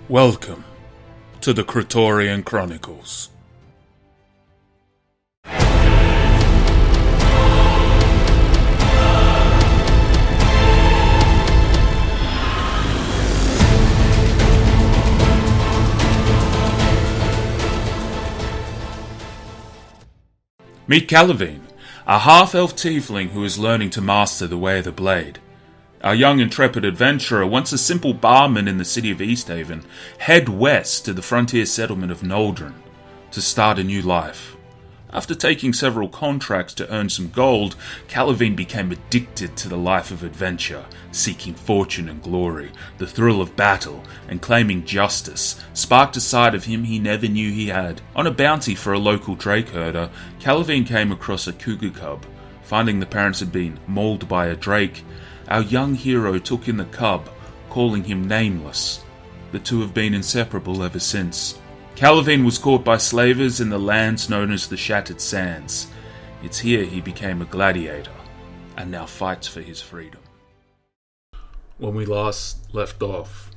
Welcome to the Kratorian Chronicles. Meet Calavene, a half-elf tiefling who is learning to master the way of the blade. Our young intrepid adventurer, once a simple barman in the city of Easthaven, head west to the frontier settlement of Noldrin to start a new life. After taking several contracts to earn some gold, Calavene became addicted to the life of adventure, seeking fortune and glory, the thrill of battle, and claiming justice, sparked a side of him he never knew he had. On a bounty for a local drake herder, Calavene came across a cougar cub. Finding the parents had been mauled by a drake, our young hero took in the cub, calling him Nameless. The two have been inseparable ever since. Calavene was caught by slavers in the lands known as the Shattered Sands. It's here he became a gladiator, and now fights for his freedom. When we last left off,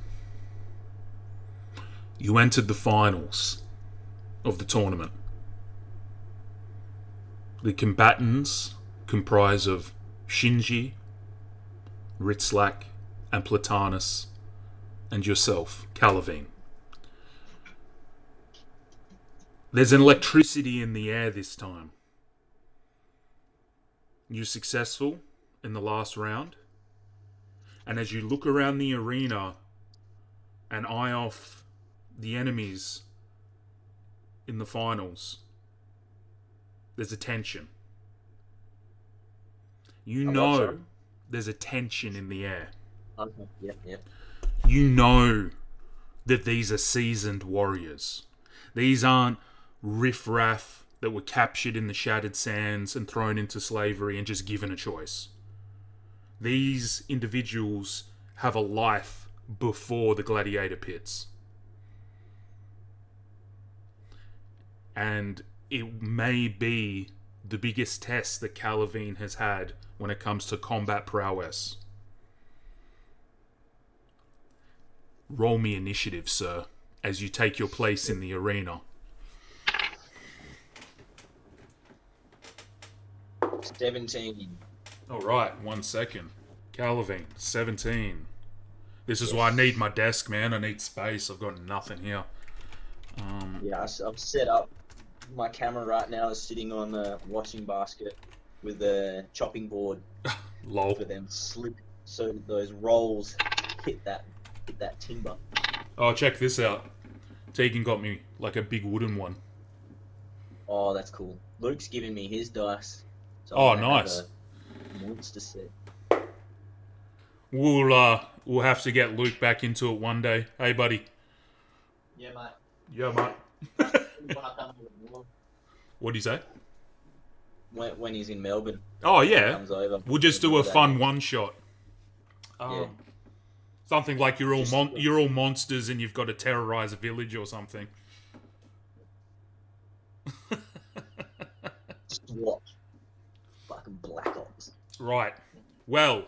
you entered the finals of the tournament. The combatants comprise of Shinji, Ritzlak, and Platanus, and yourself, Calavene. There's an electricity in the air this time. You're successful in the last round, and as you look around the arena and eye off the enemies in the finals, there's a tension. You know there's a tension in the air. Okay. Yep. You know that these are seasoned warriors. These aren't riffraff that were captured in the Shattered Sands and thrown into slavery and just given a choice. These individuals have a life before the gladiator pits. And it may be the biggest test that Calavene has had when it comes to combat prowess. Roll me initiative, sir, as you take your place in the arena. 17. Alright, 1 second. Calavene, 17. This is why I need my desk, man. I need space. I've got nothing here. I've set up. My camera right now is sitting on a washing basket with a chopping board Lol. for them slip so that those rolls hit that timber. Oh, check this out. Tegan got me like a big wooden one. Oh, that's cool. Luke's giving me his dice. So Oh, I'm gonna nice. have a monster set. We'll have to get Luke back into it one day. Hey, buddy. Yeah, mate. Yeah, mate. What do you say? When he's in Melbourne. Oh, yeah. Comes over. We'll just do a fun one-shot. Yeah. Something like you're all monsters and you've got to terrorize a village or something. Just watch. Fucking Black Ops. Right. Well,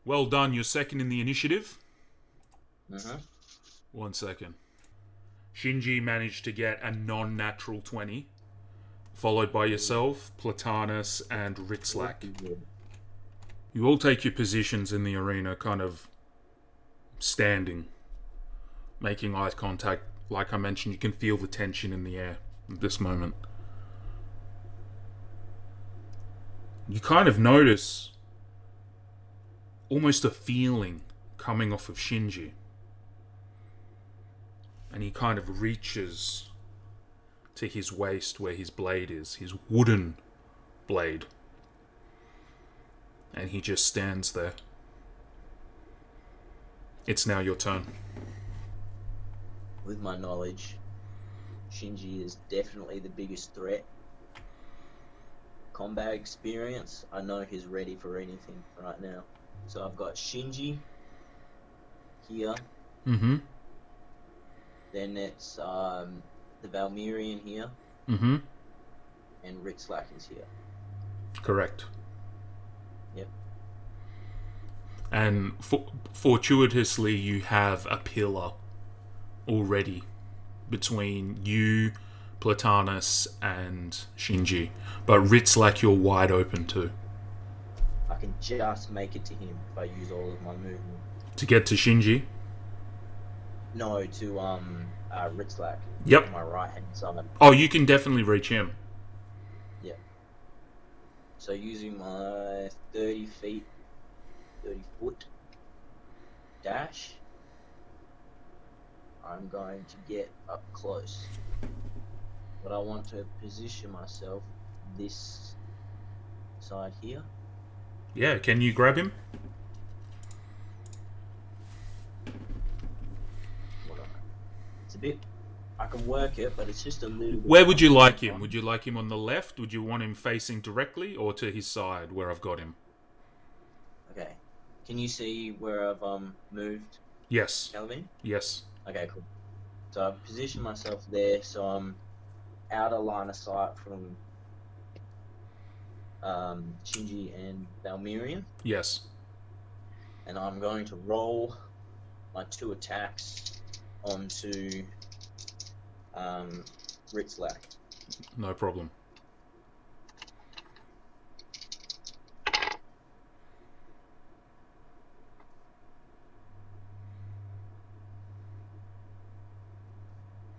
well done. You're second in the initiative. Mm-hmm. 1 second. Shinji managed to get a non-natural 20, followed by yourself, Platanus, and Ritzlak. You all take your positions in the arena, kind of standing, making eye contact. Like I mentioned, you can feel the tension in the air at this moment. You kind of notice almost a feeling coming off of Shinji. And he kind of reaches to his waist where his blade is, his wooden blade. And he just stands there. It's now your turn. With my knowledge, Shinji is definitely the biggest threat. Combat experience, I know he's ready for anything right now. So I've got Shinji here. Mm-hmm. Then it's the Valmirian here. Mm-hmm. And Ritzlak is here. Correct. Yep. And fortuitously, you have a pillar already between you, Platanus, and Shinji. But Ritzlak, you're wide open to. I can just make it to him if I use all of my movement. To get to Shinji? No, to Ritzlak. Yep. On my right hand side. Oh, you can definitely reach him. Yeah. So using my 30 foot dash, I'm going to get up close. But I want to position myself this side here. Yeah, can you grab him? It's a bit... I can work it, but it's just a little bit... Where would you like him? Would you like him on the left? Would you want him facing directly, or to his side where I've got him? Okay. Can you see where I've moved? Yes. Calavene? Yes. Okay, cool. So I've positioned myself there, so I'm out of line of sight from Shinji and Valmirian. Yes. And I'm going to roll my 2 attacks onto Ritzlak. No problem.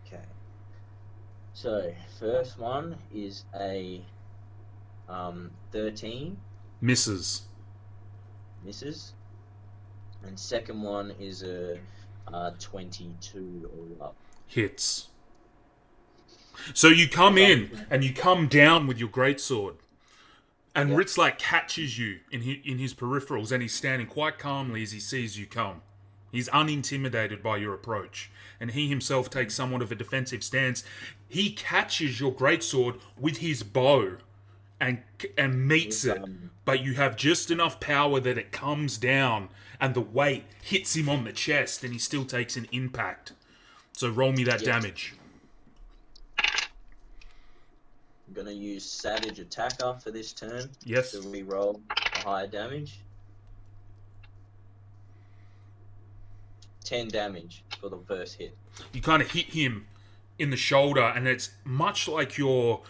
Okay. So, first one is a 13. Misses. Misses. And second one is a 22 all up. Hits. So you come in and you come down with your greatsword, and Yep. Ritzlak catches you in his peripherals, and he's standing quite calmly as he sees you come. He's unintimidated by your approach, and he himself takes somewhat of a defensive stance. He catches your greatsword with his bow and meets it, but you have just enough power that it comes down, and the weight hits him on the chest, and he still takes an impact. So roll me that damage. I'm going to use Savage Attacker for this turn. Yes. To re-roll a higher damage. 10 damage for the first hit. You kind of hit him in the shoulder, and it's much like your...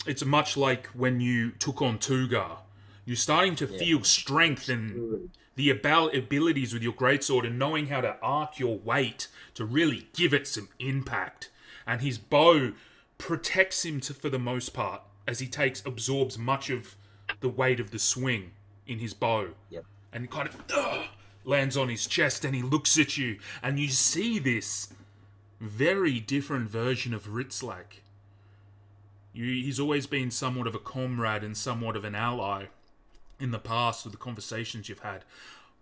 it's much like when you took on Tugar. You're starting to feel strength and the abilities with your greatsword, and knowing how to arc your weight to really give it some impact. And his bow protects him for the most part, as he absorbs much of the weight of the swing in his bow. Yep. And kind of lands on his chest, and he looks at you, and you see this very different version of Ritzlak. He's always been somewhat of a comrade and somewhat of an ally in the past with the conversations you've had,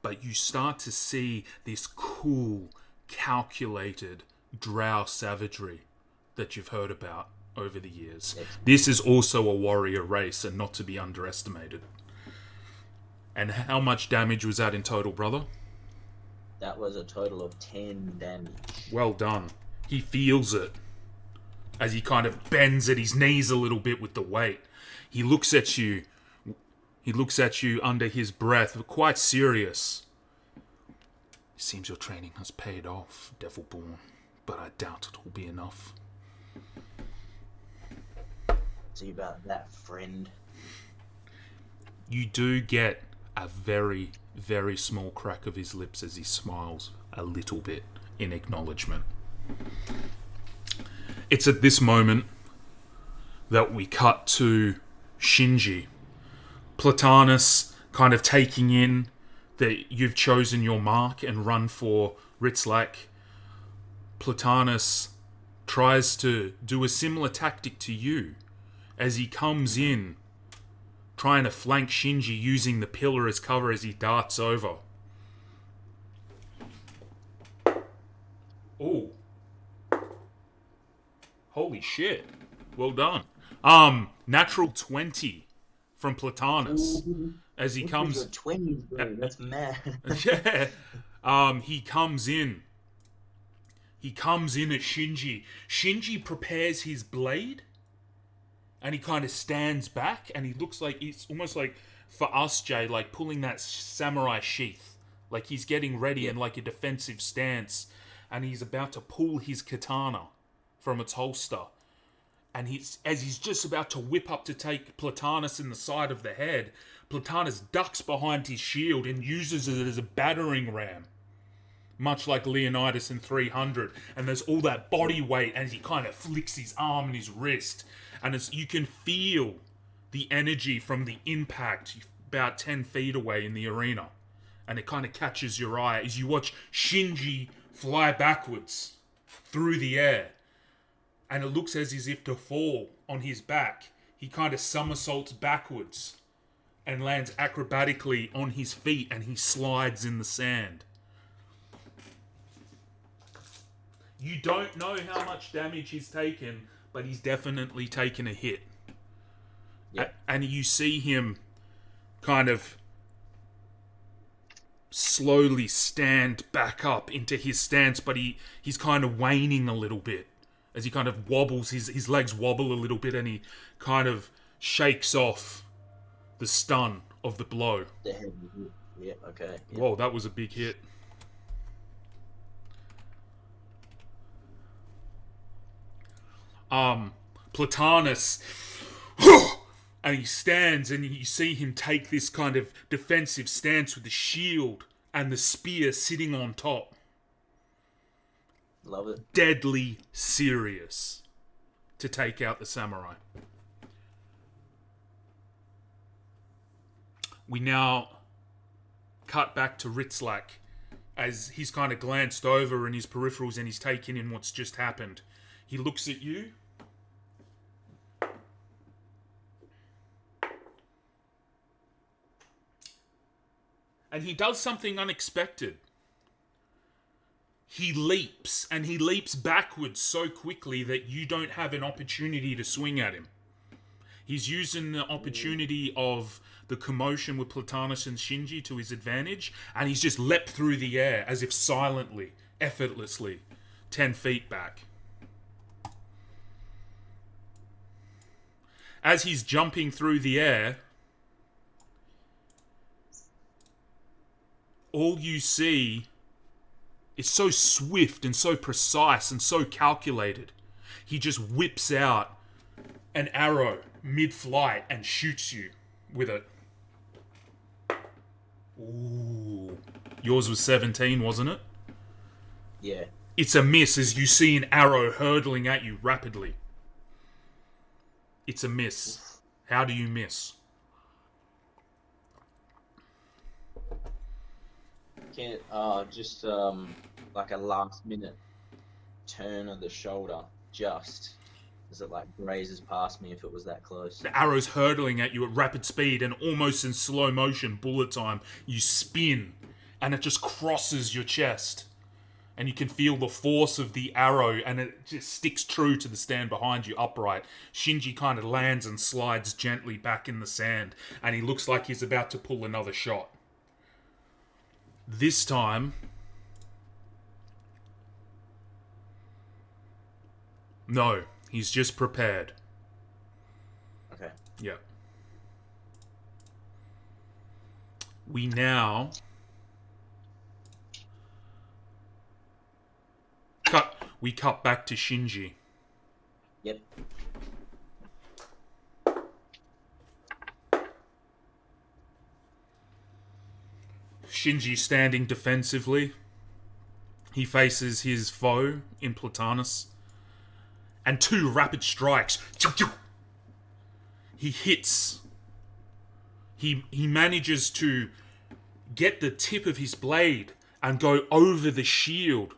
but you start to see this cool, calculated drow savagery that you've heard about over the years. Yes. This is also a warrior race, and not to be underestimated. And how much damage was that in total, brother? That was a total of 10 damage. Well done. He feels it as he kind of bends at his knees a little bit with the weight. He looks at you. He looks at you under his breath, quite serious. It seems your training has paid off, Devilborn, but I doubt it will be enough. See about that, friend. You do get a very, very small crack of his lips as he smiles a little bit in acknowledgement. It's at this moment that we cut to Shinji. Platanus kind of taking in that you've chosen your mark and run for Ritzlak. Platanus tries to do a similar tactic to you as he comes in, trying to flank Shinji using the pillar as cover as he darts over. Oh. Holy shit. Well done. Natural 20 from Platanus. As he comes... 20, bro. That's mad. Yeah. He comes in. He comes in at Shinji. Shinji prepares his blade, and he kind of stands back, and he looks like... It's almost like for us, Jay, like pulling that samurai sheath. Like he's getting ready in like a defensive stance, and he's about to pull his katana from its holster. And as he's just about to whip up to take Platanus in the side of the head, Platanus ducks behind his shield and uses it as a battering ram. Much like Leonidas in 300. And there's all that body weight as he kind of flicks his arm and his wrist. And you can feel the energy from the impact about 10 feet away in the arena. And it kind of catches your eye as you watch Shinji fly backwards through the air. And it looks as if to fall on his back. He kind of somersaults backwards and lands acrobatically on his feet, and he slides in the sand. You don't know how much damage he's taken, but he's definitely taken a hit. Yep. And you see him kind of slowly stand back up into his stance, but he's kind of waning a little bit. As he kind of wobbles, his legs wobble a little bit, and he kind of shakes off the stun of the blow. The heavy hit. Yeah, okay. Yeah. Whoa, that was a big hit. Platanus, and he stands, and you see him take this kind of defensive stance with the shield and the spear sitting on top. Love it. Deadly serious to take out the samurai. We now cut back to Ritzlak as he's kind of glanced over in his peripherals and he's taking in what's just happened. He looks at you. And he does something unexpected. He leaps, and he leaps backwards so quickly that you don't have an opportunity to swing at him. He's using the opportunity of the commotion with Platanus and Shinji to his advantage, and he's just leapt through the air as if silently, effortlessly, 10 feet back. As he's jumping through the air, all you see is so swift and so precise and so calculated. He just whips out an arrow mid-flight and shoots you with it. Ooh. Yours was 17, wasn't it? Yeah. It's a miss as you see an arrow hurtling at you rapidly. It's a miss. How do you miss? Just like a last minute turn of the shoulder, just as it like grazes past me if it was that close. The arrow's hurtling at you at rapid speed, and almost in slow motion, bullet time, you spin and it just crosses your chest. And you can feel the force of the arrow, and it just sticks true to the stand behind you upright. Shinji kind of lands and slides gently back in the sand, and he looks like he's about to pull another shot. This time, no, he's just prepared. Okay. Yeah. We now cut back to Shinji. Yep. Shinji standing defensively. He faces his foe in Platanus. And 2 rapid strikes. He hits. He manages to get the tip of his blade and go over the shield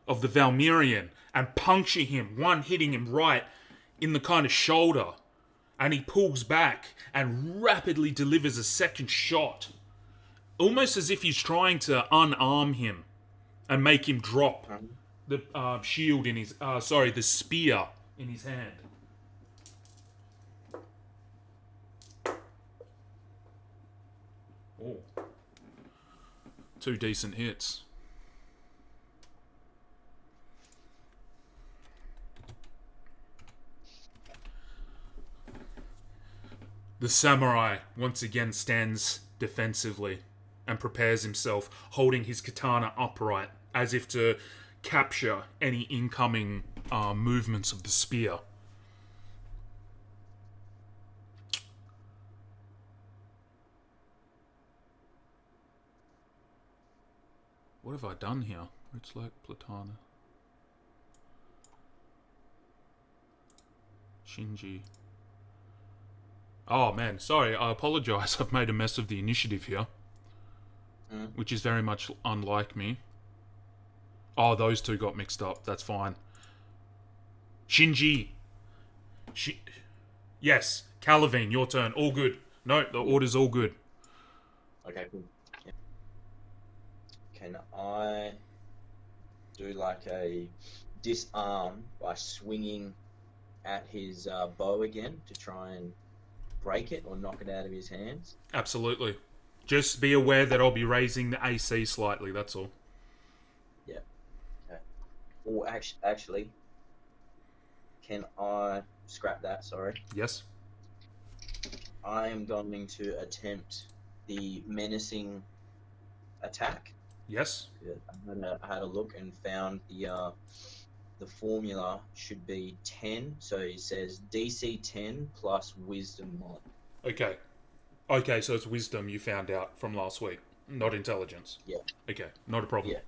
of the Valmirian and puncture him, one hitting him right in the kind of shoulder. And he pulls back and rapidly delivers a second shot. Almost as if he's trying to unarm him and make him drop the shield in his... the spear in his hand. Oh. 2 decent hits. The samurai once again stands defensively and prepares himself, holding his katana upright, as if to capture any incoming movements of the spear. What have I done here? It's like Platana. Shinji. Oh man, sorry, I apologise. I've made a mess of the initiative here. Which is very much unlike me. Oh, those two got mixed up. That's fine. Shinji. Yes, Calavene, your turn. All good. No, the order's all good. Okay, cool. Yeah. Can I do like a disarm by swinging at his bow again to try and break it or knock it out of his hands? Absolutely. Just be aware that I'll be raising the AC slightly, that's all. Yeah. Okay. Or actually, can I scrap that? Sorry. Yes. I am going to attempt the menacing attack. Yes. I had a look and found the formula should be 10. So it says DC 10 plus Wisdom mod. Okay. Okay, so it's wisdom you found out from last week, not intelligence. Yeah. Okay, not a problem. Yeah.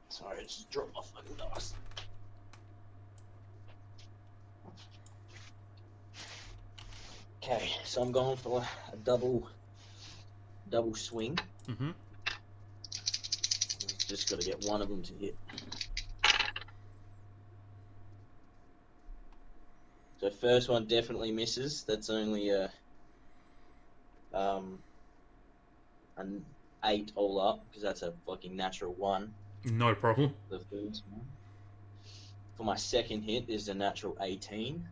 Sorry, I just dropped my fucking dice. Okay, so I'm going for a double swing. Mm-hmm. Just got to get one of them to hit. So first one definitely misses. That's only an 8 all up, because that's a fucking natural 1. No problem. The first one. For my second hit is a natural 18.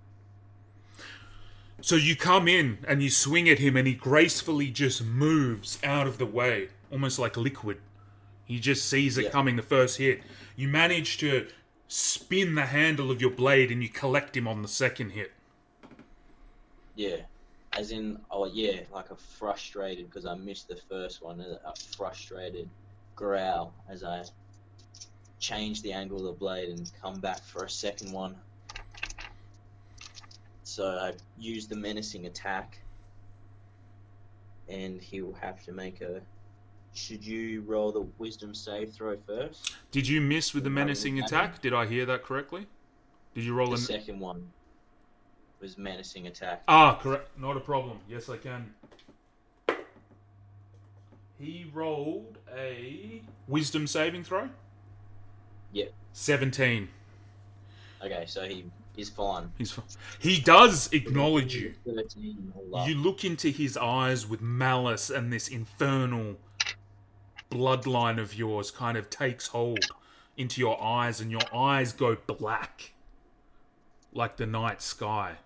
So you come in and you swing at him and he gracefully just moves out of the way, almost like liquid. He just sees it coming the first hit. You manage to spin the handle of your blade and you collect him on the second hit. Yeah. As in, like a frustrated, because I missed the first one, a frustrated growl as I change the angle of the blade and come back for a second one. So I use the menacing attack, and he will have to make a... Should you roll the wisdom save throw first? Did you miss with the menacing attack? Did I hear that correctly? Did you roll the second one was menacing attack. Ah, correct. Not a problem. Yes, I can. He rolled a wisdom saving throw? Yep. 17. Okay, so he's fine. He's fine. He does acknowledge you. 13 all up. You look into his eyes with malice, and this infernal bloodline of yours kind of takes hold into your eyes, and your eyes go black like the night sky.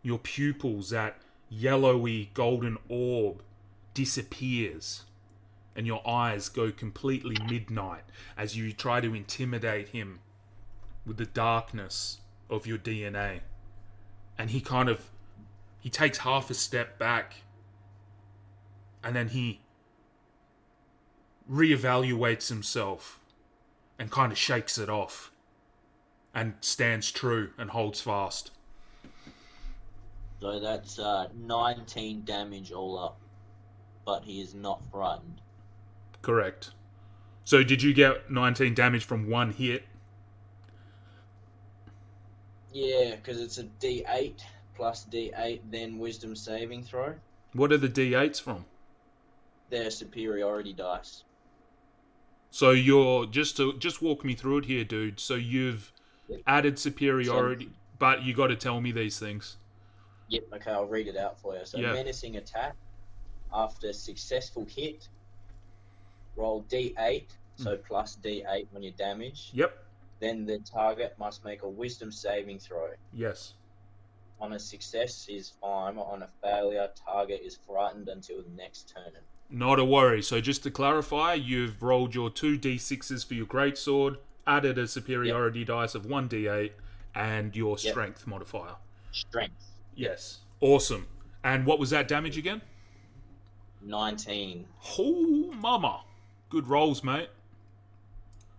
Your pupils, that yellowy golden orb, disappears, and your eyes go completely midnight as you try to intimidate him with the darkness of your DNA. And he takes half a step back, and then he reevaluates himself and kind of shakes it off and stands true and holds fast. So that's 19 damage all up, but he is not frightened. Correct. So did you get 19 damage from one hit? Yeah, because it's a D8 plus D8, then wisdom saving throw. What are the D8s from? They're superiority dice. So you're just walk me through it here, dude. So you've added superiority, but you got to tell me these things. Yep. Okay, I'll read it out for you. So menacing attack. After successful hit, roll D8. So plus D8 on your damage. Yep. Then the target must make a wisdom saving throw. Yes. On a success is fine. On a failure, target is frightened until the next turn. Not a worry. So just to clarify, you've rolled your 2 D6s for your greatsword, added a superiority dice of 1 D8, and your strength modifier. Strength. Yes. Awesome. And what was that damage again? 19. Oh, mama. Good rolls, mate.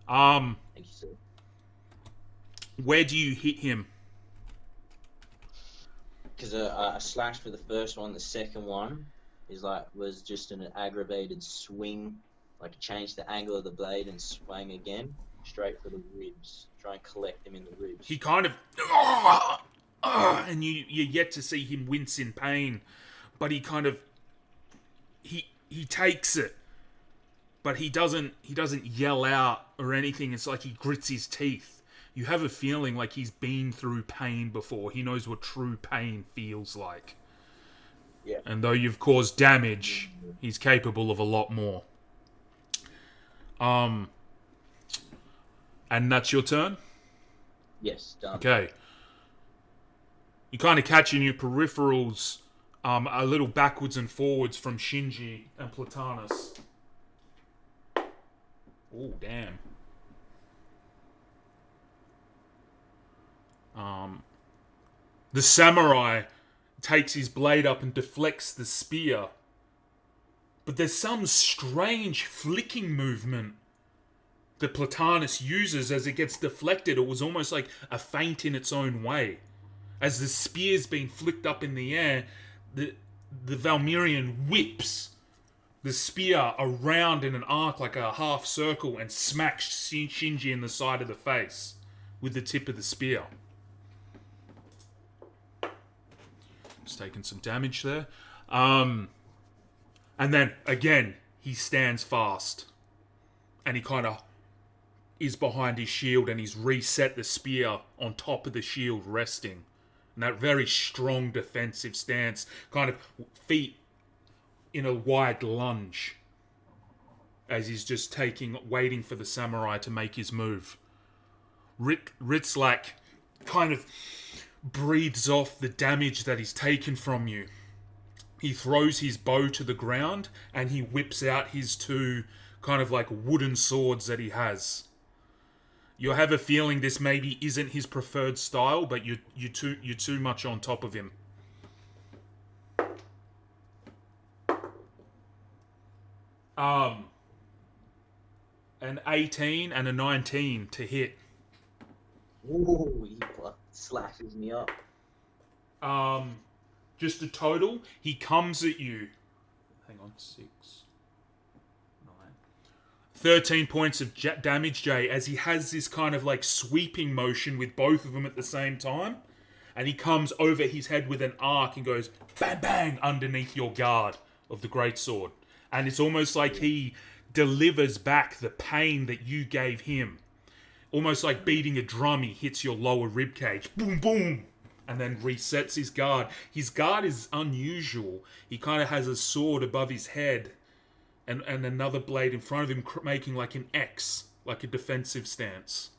Thank you, sir. Where do you hit him? Because a slash for the first one, the second one was just an aggravated swing, like change the angle of the blade and swing again, straight for the ribs. Try and collect him in the ribs. He kind of... and you're yet to see him wince in pain. But he kind of... He takes it. But he doesn't yell out or anything. It's like he grits his teeth. You have a feeling like he's been through pain before. He knows what true pain feels like. Yeah. And though you've caused damage, he's capable of a lot more. And that's your turn? Yes, done. Okay. You kind of catch in your peripherals a little backwards and forwards from Shinji and Platanus. Oh, damn. The samurai takes his blade up and deflects the spear. But there's some strange flicking movement that Platanus uses as it gets deflected. It was almost like a feint in its own way. As the spear's being flicked up in the air, the Valmirian whips the spear around in an arc like a half circle and smacks Shinji in the side of the face with the tip of the spear. Just taking some damage there. And then, again, he stands fast. And he kind of is behind his shield and he's reset the spear on top of the shield resting. And that very strong defensive stance, kind of feet in a wide lunge. As he's just waiting for the samurai to make his move. Ritzlak kind of breathes off the damage that he's taken from you. He throws his bow to the ground and he whips out his two kind of like wooden swords that he has. You have a feeling this maybe isn't his preferred style, but you're too much on top of him. An 18 and a 19 to hit. Ooh, he slashes me up. Just a total. He comes at you. Hang on, 6, 9, 13 points of damage, Jay, as he has this kind of like sweeping motion with both of them at the same time. And he comes over his head with an arc and goes bang, bang underneath your guard of the greatsword. And it's almost like he delivers back the pain that you gave him. Almost like beating a drum, he hits your lower ribcage. Boom, boom. And then resets his guard. His guard is unusual. He kind of has a sword above his head. And another blade in front of him, making like an X. Like a defensive stance.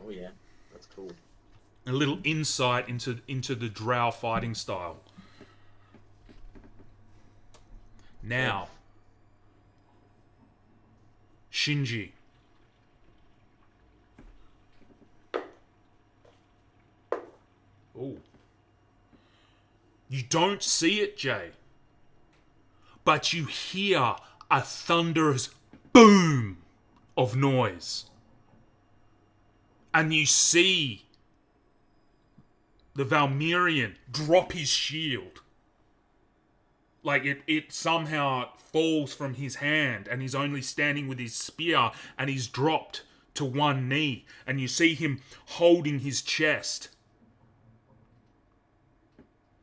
Oh yeah, that's cool. A little insight into the drow fighting style. Now. Shinji. Oh. You don't see it, Jay. But you hear a thunderous boom of noise. And you see the Valmirian drop his shield. Like it somehow falls from his hand and he's only standing with his spear and he's dropped to one knee. And you see him holding his chest.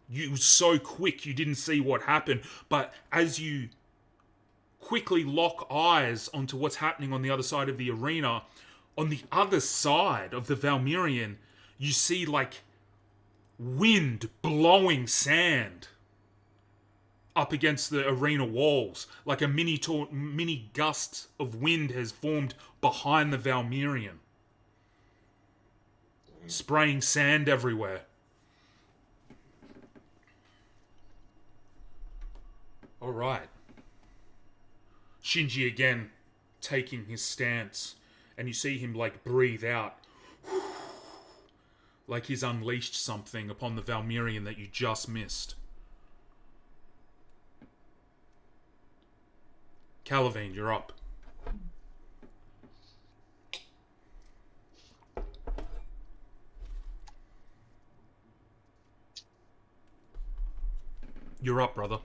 You were so quick you didn't see what happened. But as you quickly lock eyes onto what's happening on the other side of the arena, on the other side of the Valmirian, you see like wind blowing sand up against the arena walls. Like a mini gust of wind has formed behind the Valmirian. Spraying sand everywhere. Alright. Shinji again taking his stance. And you see him like breathe out. like he's unleashed something upon the Valmirian that you just missed. Calavene, you're up. You're up, brother.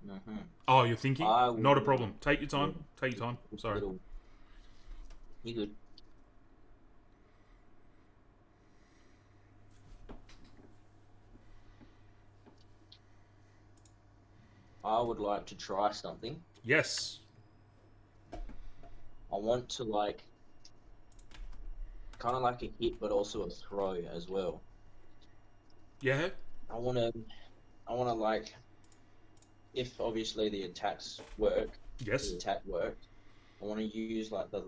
Mm-hmm. Oh, you're thinking? Not a problem. Take your time. Yeah. Take your time. Sorry. You good? I would like to try something. Yes. I want to kind of like a hit, but also a throw as well. Yeah. I want to if obviously the attacks work. Yes. The attack worked. I want to use like the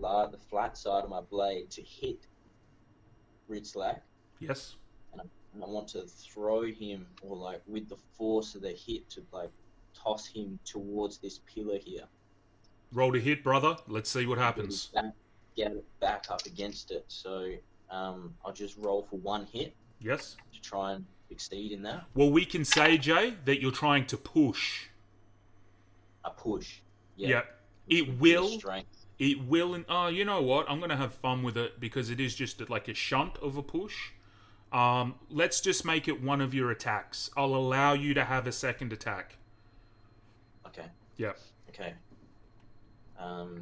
flat side of my blade to hit Ritzlak. Yes. And I want to throw him, or like with the force of the hit, to like toss him towards this pillar here. Roll to hit, brother. Let's see what happens. Get it back up against it. So I'll just roll for one hit. Yes. To try and succeed in that. Well, we can say, Jay, that you're trying to push. A push. Yeah. It will. It will. And you know what? I'm going to have fun with it because it is just like a shunt of a push. Let's just make it one of your attacks. I'll allow you to have a second attack. Okay. Yeah. Okay.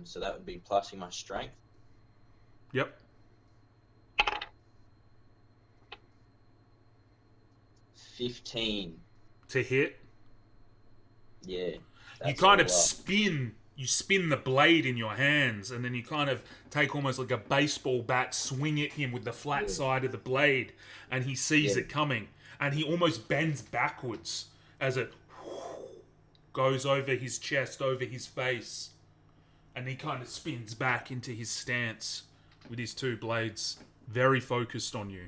So that would be plusing my strength. Yep. 15 to hit. Yeah. You kind of spin. You spin the blade in your hands, and then you kind of take almost like a baseball bat, swing at him with the flat side of the blade, and he sees it coming, and he almost bends backwards as it goes over his chest, over his face, and he kind of spins back into his stance with his two blades, very focused on you.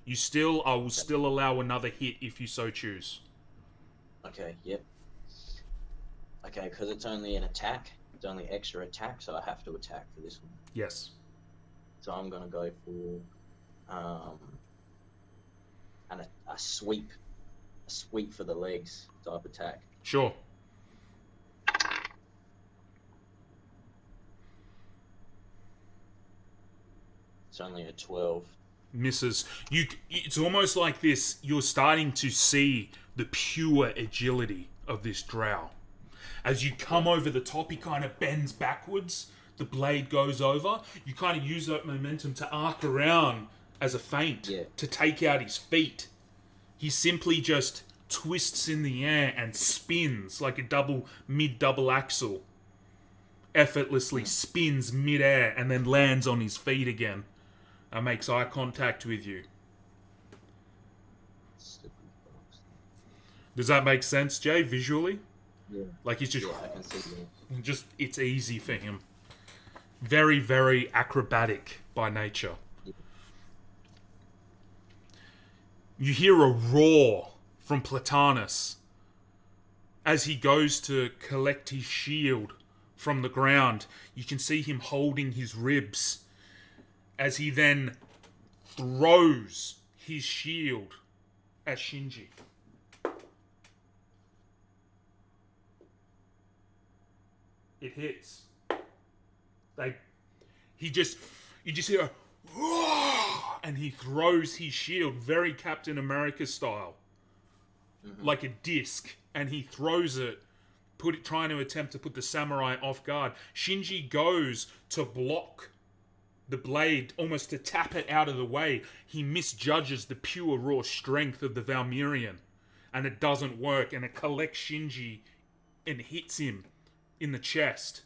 I will still allow another hit if you so choose. Okay, yep. Okay, because it's only an attack. It's only extra attack, so I have to attack for this one. Yes. So I'm going to go for a sweep. A sweep for the legs type attack. Sure. It's only a 12. Misses. It's almost like this. You're starting to see the pure agility of this drow. As you come over the top, he kind of bends backwards. The blade goes over. You kind of use that momentum to arc around as a feint to take out his feet. He simply just twists in the air and spins like a mid-double axle. Effortlessly spins mid-air and then lands on his feet again. And makes eye contact with you. Does that make sense, Jay, visually? Yeah. Like he's just... Yeah, I can see that. It's easy for him. Very, very acrobatic by nature. Yeah. You hear a roar from Platanus as he goes to collect his shield from the ground. You can see him holding his ribs as he then throws his shield at Shinji. It hits. You just hear a and he throws his shield very Captain America style. Mm-hmm. Like a disc. And he throws it, trying to attempt to put the samurai off guard. Shinji goes to block the blade, almost to tap it out of the way. He misjudges the pure raw strength of the Valmirian, and it doesn't work, and it collects Shinji and hits him in the chest.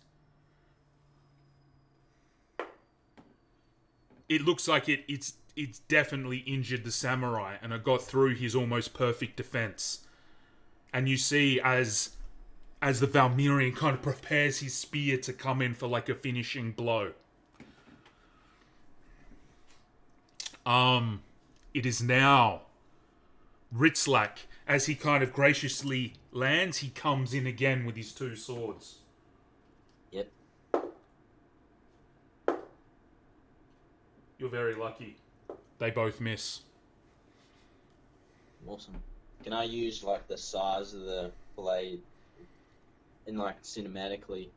It looks like it's definitely injured the samurai, and it got through his almost perfect defense. And you see as the Valmirian kind of prepares his spear to come in for like a finishing blow. It is now Ritzlak. As he kind of graciously lands, he comes in again with his two swords. Yep. You're very lucky. They both miss. Awesome. Can I use like the size of the blade in like cinematically?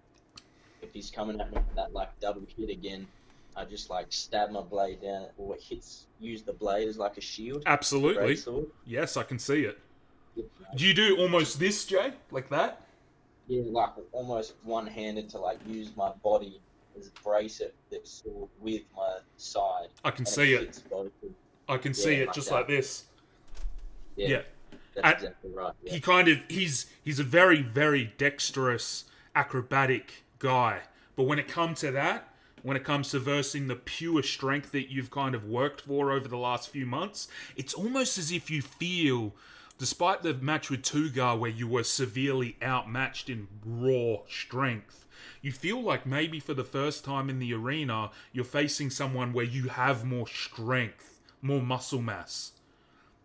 If he's coming at me with that like double hit again, I just like stab my blade down, or use the blade as like a shield. Absolutely. Greatsword. Yes, I can see it. Yeah, Do you do almost this, Jay? Like that? yeah, like almost one-handed to like use my body as a brace at the sword with my side. I can And see it. hits both of- I can see it like just that. like this. Yeah, that's At- exactly right. Yeah. He kind of he's a very, very dexterous, acrobatic guy. But when it comes to that, when it comes to versing the pure strength that you've kind of worked for over the last few months, it's almost as if you feel, despite the match with Tugar where you were severely outmatched in raw strength, you feel like maybe for the first time in the arena, you're facing someone where you have more strength, more muscle mass,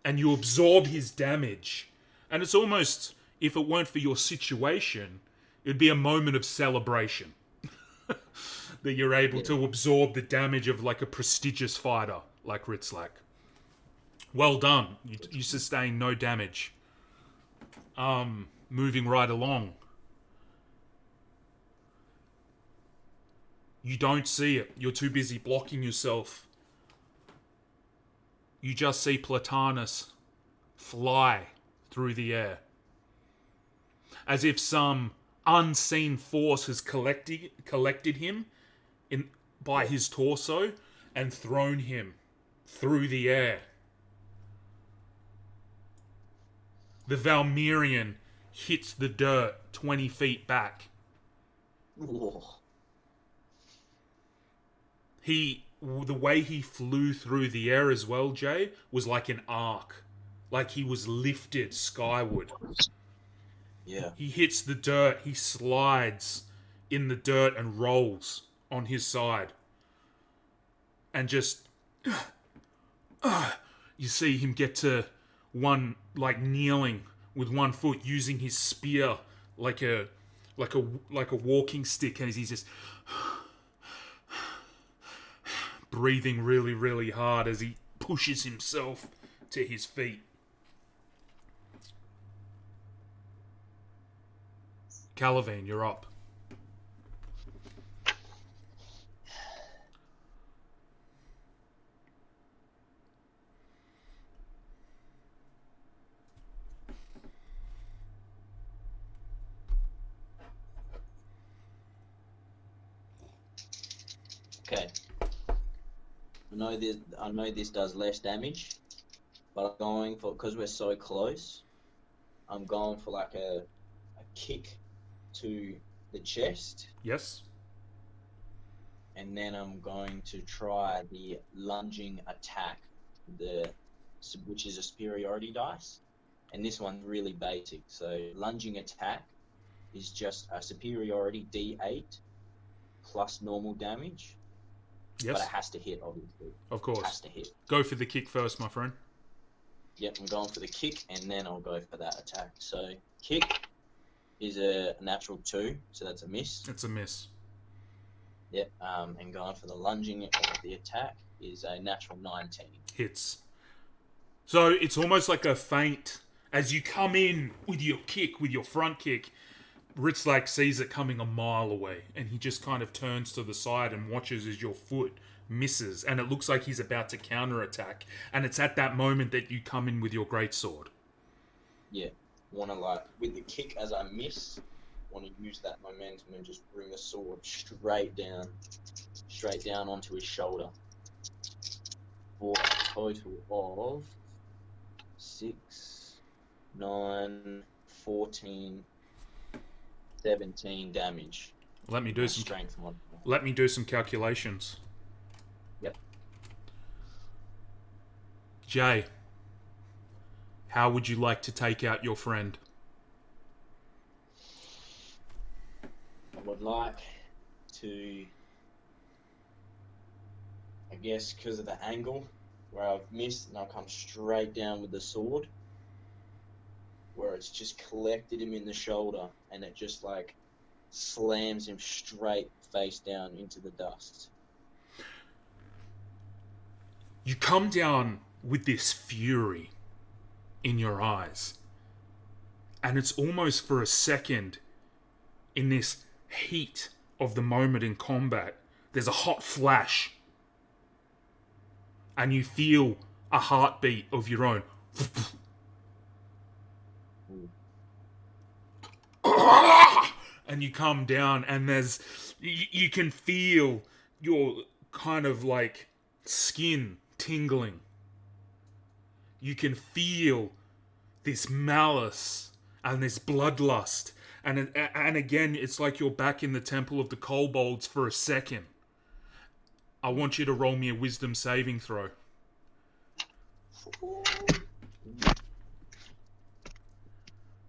and you absorb his damage. And it's almost, if it weren't for your situation, it'd be a moment of celebration. That you're able to absorb the damage of like a prestigious fighter like Ritzlak. Well done. You sustain no damage. Moving right along. You don't see it. You're too busy blocking yourself. You just see Platanus fly through the air. As if some unseen force has collected him by his torso and thrown him through the air. The Valmerian hits the dirt 20 feet back. Ooh. The way he flew through the air as well, Jay, was like an arc. Like he was lifted skyward. Yeah. He hits the dirt, he slides in the dirt and rolls on his side. And just... you see him get to one, like kneeling with one foot, using his spear like a walking stick, and he's just breathing really, really hard as he pushes himself to his feet. Calavene, you're up. Okay. I know this does less damage, but I'm going for, because we're so close, I'm going for like a kick to the chest, Yes? and then I'm going to try the lunging attack, which is a superiority dice, and this one's really basic. So lunging attack is just a superiority D8 plus normal damage. Yes? But it has to hit, obviously. Of course. It has to hit. Go for the kick first, my friend. Yep, I'm going for the kick, and then I'll go for that attack. So, kick is a natural 2, so that's a miss. It's a miss. Yep, and going for the lunging of the attack is a natural 19. Hits. So it's almost like a feint. As you come in with your kick, with your front kick, Ritzlak sees it coming a mile away, and he just kind of turns to the side and watches as your foot misses, and it looks like he's about to counterattack. And it's at that moment that you come in with your greatsword. Yeah, want to with the kick as I miss, want to use that momentum and just bring the sword straight down onto his shoulder. For a total of 6, 9, 14, 17 damage. Let me do some strength mod. Let me do some calculations. Yep. Jay, how would you like to take out your friend? I would like to, I guess, because of the angle where I've missed, and I'll come straight down with the sword, where it's just collected him in the shoulder, and it just like slams him straight face down into the dust. You come down with this fury, in your eyes. And it's almost for a second, in this heat of the moment in combat, there's a hot flash. And you feel a heartbeat of your own. And you come down, and you can feel your kind of like skin tingling. You can feel this malice and this bloodlust. And again, it's like you're back in the Temple of the Kobolds for a second. I want you to roll me a wisdom saving throw.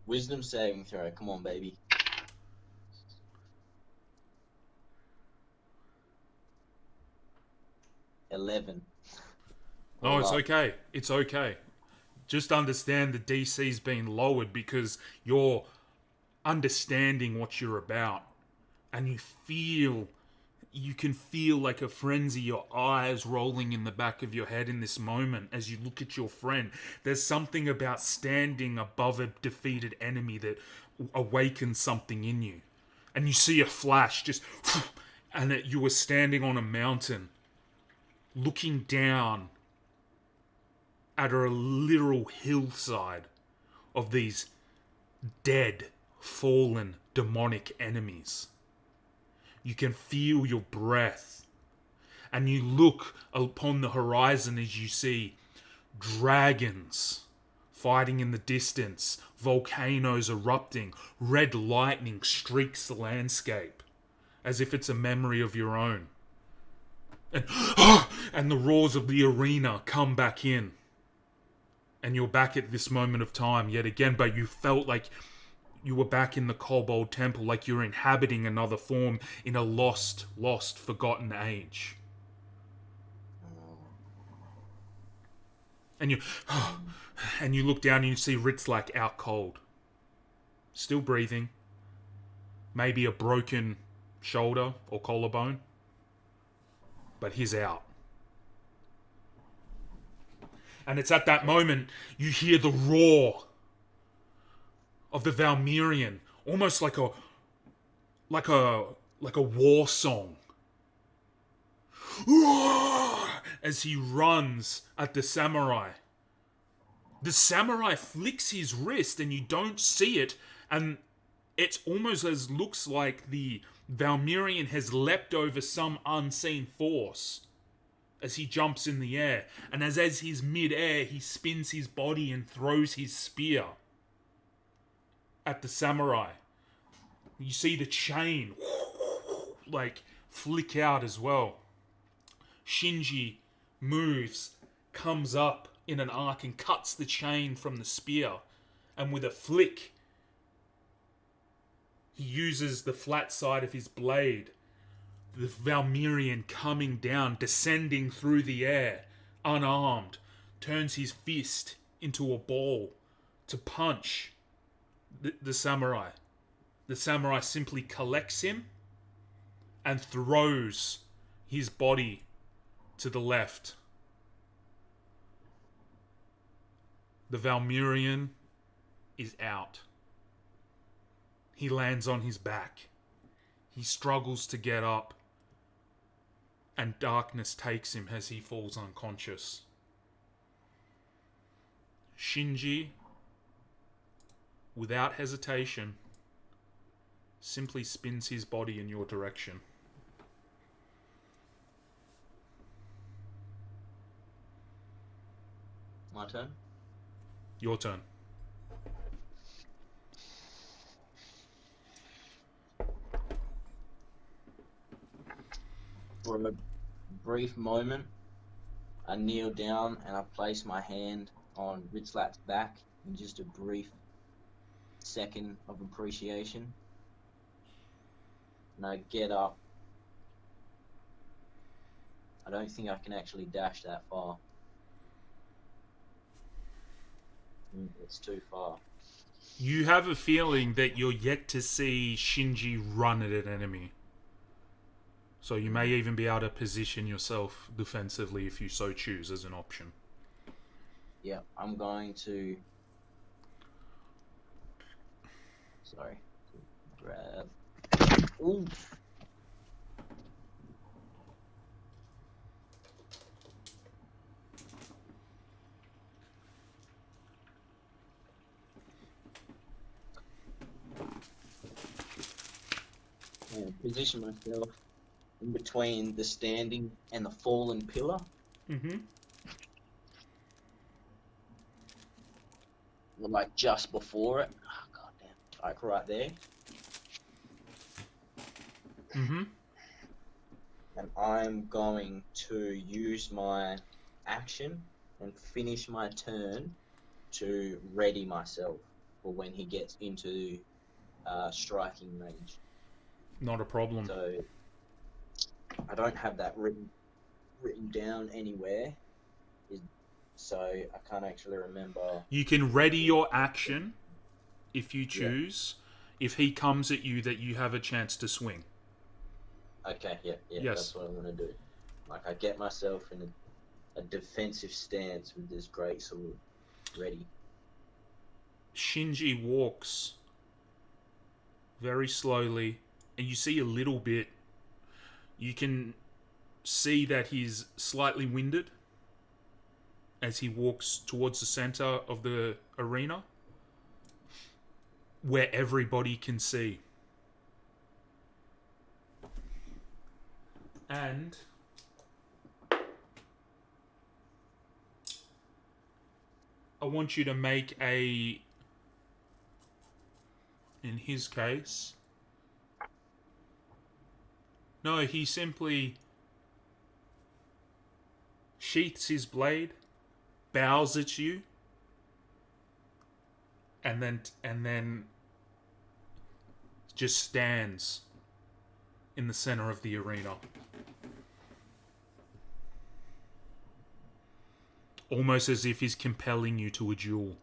Wisdom saving throw. Come on, baby. $11. No, it's okay. It's okay. Just understand the DC's been lowered because you're understanding what you're about. And you can feel like a frenzy, your eyes rolling in the back of your head in this moment as you look at your friend. There's something about standing above a defeated enemy that awakens something in you. And you see a flash, and that you were standing on a mountain, looking down at a literal hillside of these dead, fallen, demonic enemies. You can feel your breath. And you look upon the horizon as you see dragons fighting in the distance, volcanoes erupting, red lightning streaks the landscape as if it's a memory of your own. And the roars of the arena come back in. And you're back at this moment of time yet again, but you felt like you were back in the Kobold Temple, like you're inhabiting another form in a lost, forgotten age. And you look down and you see Ritzlak out cold. Still breathing. Maybe a broken shoulder or collarbone. But he's out. And it's at that moment you hear the roar of the Valmirian, almost like a war song. As he runs at the samurai. The samurai flicks his wrist and you don't see it, and it's almost as looks like the Valmirian has leapt over some unseen force as he jumps in the air. And as he's mid-air, he spins his body and throws his spear at the samurai. You see the chain like flick out as well. Shinji moves, comes up in an arc and cuts the chain from the spear. And with a flick, he uses the flat side of his blade. The Valmirian coming down, descending through the air, unarmed, turns his fist into a ball to punch the samurai. The samurai simply collects him and throws his body to the left. The Valmirian is out. He lands on his back. He struggles to get up, and darkness takes him as he falls unconscious. Shinji, without hesitation, simply spins his body in your direction. My turn? Your turn. For a brief moment, I kneel down and I place my hand on Ritzlak's back in just a brief second of appreciation. And I get up. I don't think I can actually dash that far. It's too far. You have a feeling that you're yet to see Shinji run at an enemy. So you may even be able to position yourself defensively if you so choose as an option. Yeah, I'm going to Sorry. Grab. Ooh. Position myself in between the standing and the fallen pillar. Mm-hmm. Like just before it. Oh, goddamn. Like right there. Mm-hmm. And I'm going to use my action and finish my turn to ready myself for when he gets into striking range. Not a problem. So I don't have that written down anywhere, so I can't actually remember. You can ready your action if you choose. If he comes at you, that you have a chance to swing. Okay, yeah, Yes. That's what I'm gonna do. Like I get myself in a defensive stance with this great sword ready. Shinji walks very slowly, and you see a little bit. You can see that he's slightly winded as he walks towards the center of the arena, where everybody can see. And I want you to make a, in his case, no, he simply sheaths his blade, bows at you, and then just stands in the center of the arena. Almost as if he's compelling you to a duel.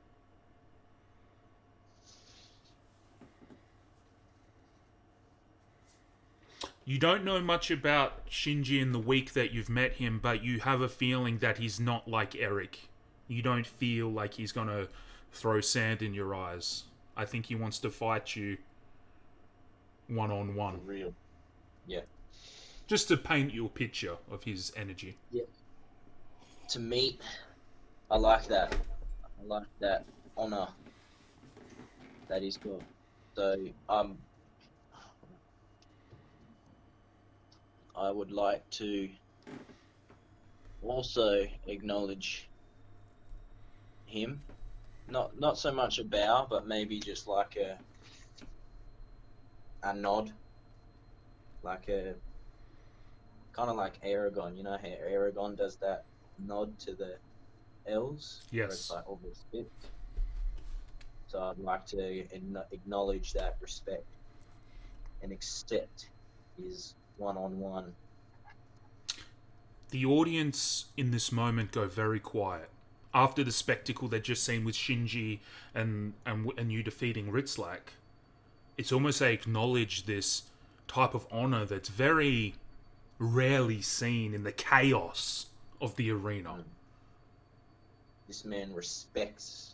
You don't know much about Shinji in the week that you've met him, but you have a feeling that he's not like Eric. You don't feel like he's going to throw sand in your eyes. I think he wants to fight you one-on-one. For real. Yeah. Just to paint you a picture of his energy. Yeah. To meet, I like that. I like that honor that he's got. So, I would like to also acknowledge him. Not so much a bow, but maybe just like a nod. Like a kind of like Aragon, you know how Aragon does that nod to the elves? Yes. Where it's like almost spit. So I'd like to acknowledge that respect and accept his one-on-one. The audience in this moment go very quiet. After the spectacle they've just seen with Shinji and you defeating Ritzlak, it's almost they acknowledge this type of honor that's very rarely seen in the chaos of the arena. This man respects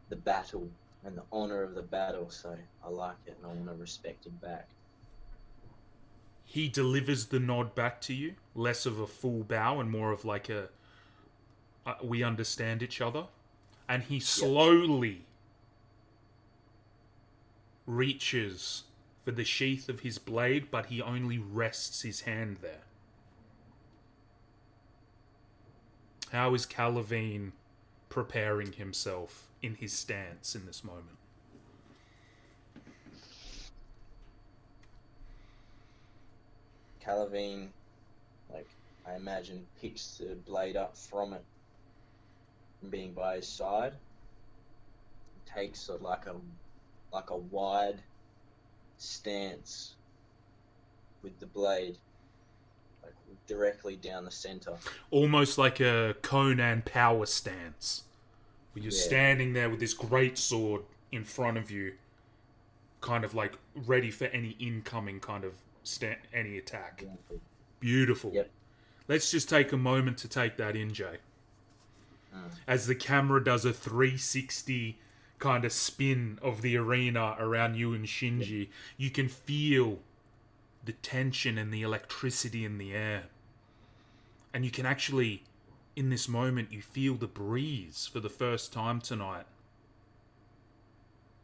the battle and the honor of the battle, so I like it and I want to respect him back. He delivers the nod back to you, less of a full bow and more of like a we understand each other. And he slowly reaches for the sheath of his blade, but he only rests his hand there. How is Calavene preparing himself in his stance in this moment? Calavene, like, I imagine, picks the blade up from it, from being by his side, takes sort of like a wide stance with the blade, like directly down the center. Almost like a Conan power stance. Where you're standing there with this great sword in front of you, kind of like ready for any incoming kind of any attack. Exactly. Beautiful. Yep. Let's just take a moment to take that in, Jay. As the camera does a 360 kind of spin of the arena around you and Shinji, you can feel the tension and the electricity in the air. And you can actually, in this moment, you feel the breeze for the first time tonight.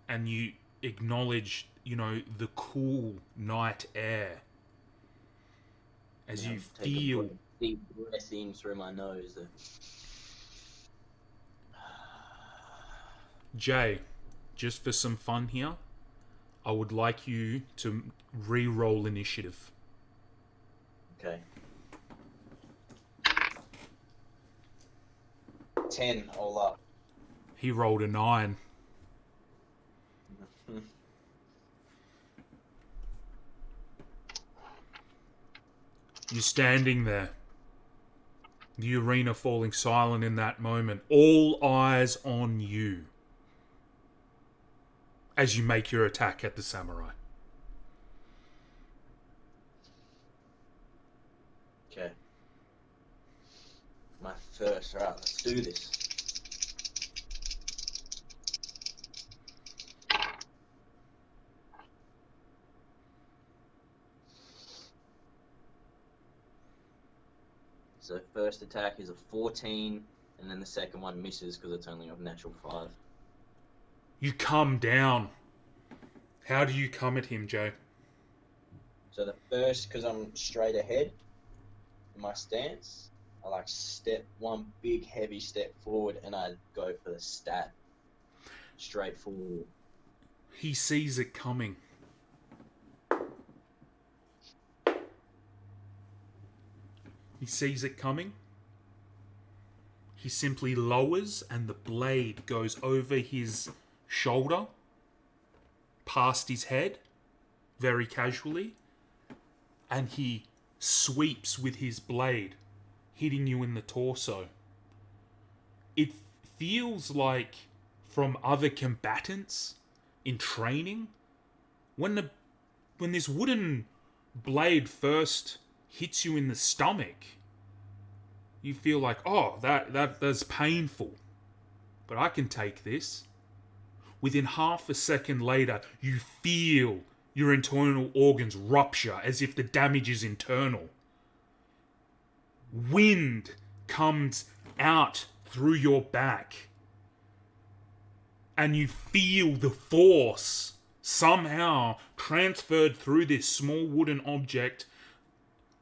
And you acknowledge, the cool night air. As you feel... a deep breath in through my nose. Jay, just for some fun here, I would like you to re-roll initiative. Okay. 10 all up. He rolled a 9. You're standing there. The arena falling silent in that moment. All eyes on you. As you make your attack at the samurai. Okay. My first. Alright, let's do this. So first attack is a 14, and then the second one misses because it's only of natural 5. You come down. How do you come at him, Joe? So the first, because I'm straight ahead in my stance, I step one big heavy step forward and I go for the stab. Straight forward. He sees it coming. He sees it coming. He simply lowers and the blade goes over his shoulder, past his head, very casually, and he sweeps with his blade, hitting you in the torso. It feels like from other combatants in training, when this wooden blade first hits you in the stomach, you feel like, oh, that's painful, but I can take this. Within half a second later, you feel your internal organs rupture as if the damage is internal. Wind comes out through your back. And you feel the force somehow transferred through this small wooden object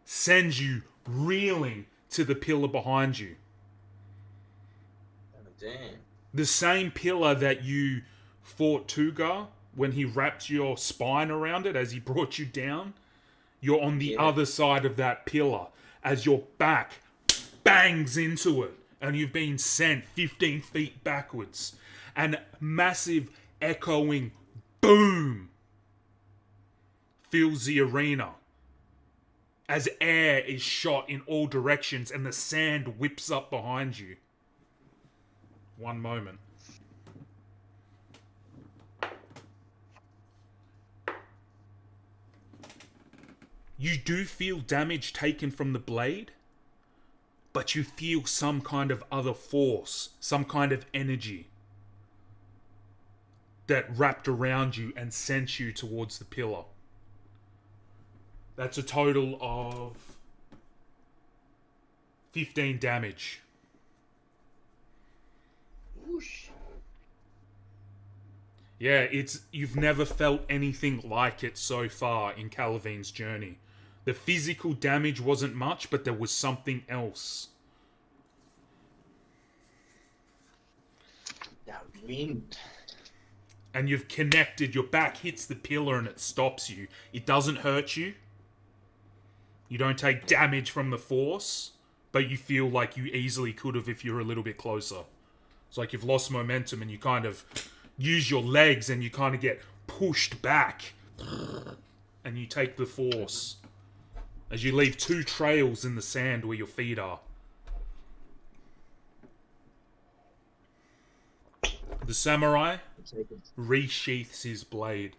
sends you reeling to the pillar behind you. Oh, damn. The same pillar that you fought Tugar when he wrapped your spine around it as he brought you down. You're on the other side of that pillar as your back bangs into it and you've been sent 15 feet backwards. And massive echoing boom fills the arena as air is shot in all directions and the sand whips up behind you. One moment. You do feel damage taken from the blade, but you feel some kind of other force, some kind of energy that wrapped around you and sent you towards the pillar. That's a total of 15 damage. Whoosh. Yeah, you've never felt anything like it so far in Calavene's journey. The physical damage wasn't much, but there was something else. That wind. And you've connected, your back hits the pillar and it stops you. It doesn't hurt you. You don't take damage from the force, but you feel like you easily could have if you're a little bit closer. It's like you've lost momentum and you kind of use your legs and you kind of get pushed back. And you take the force as you leave 2 trails in the sand where your feet are. The samurai resheaths his blade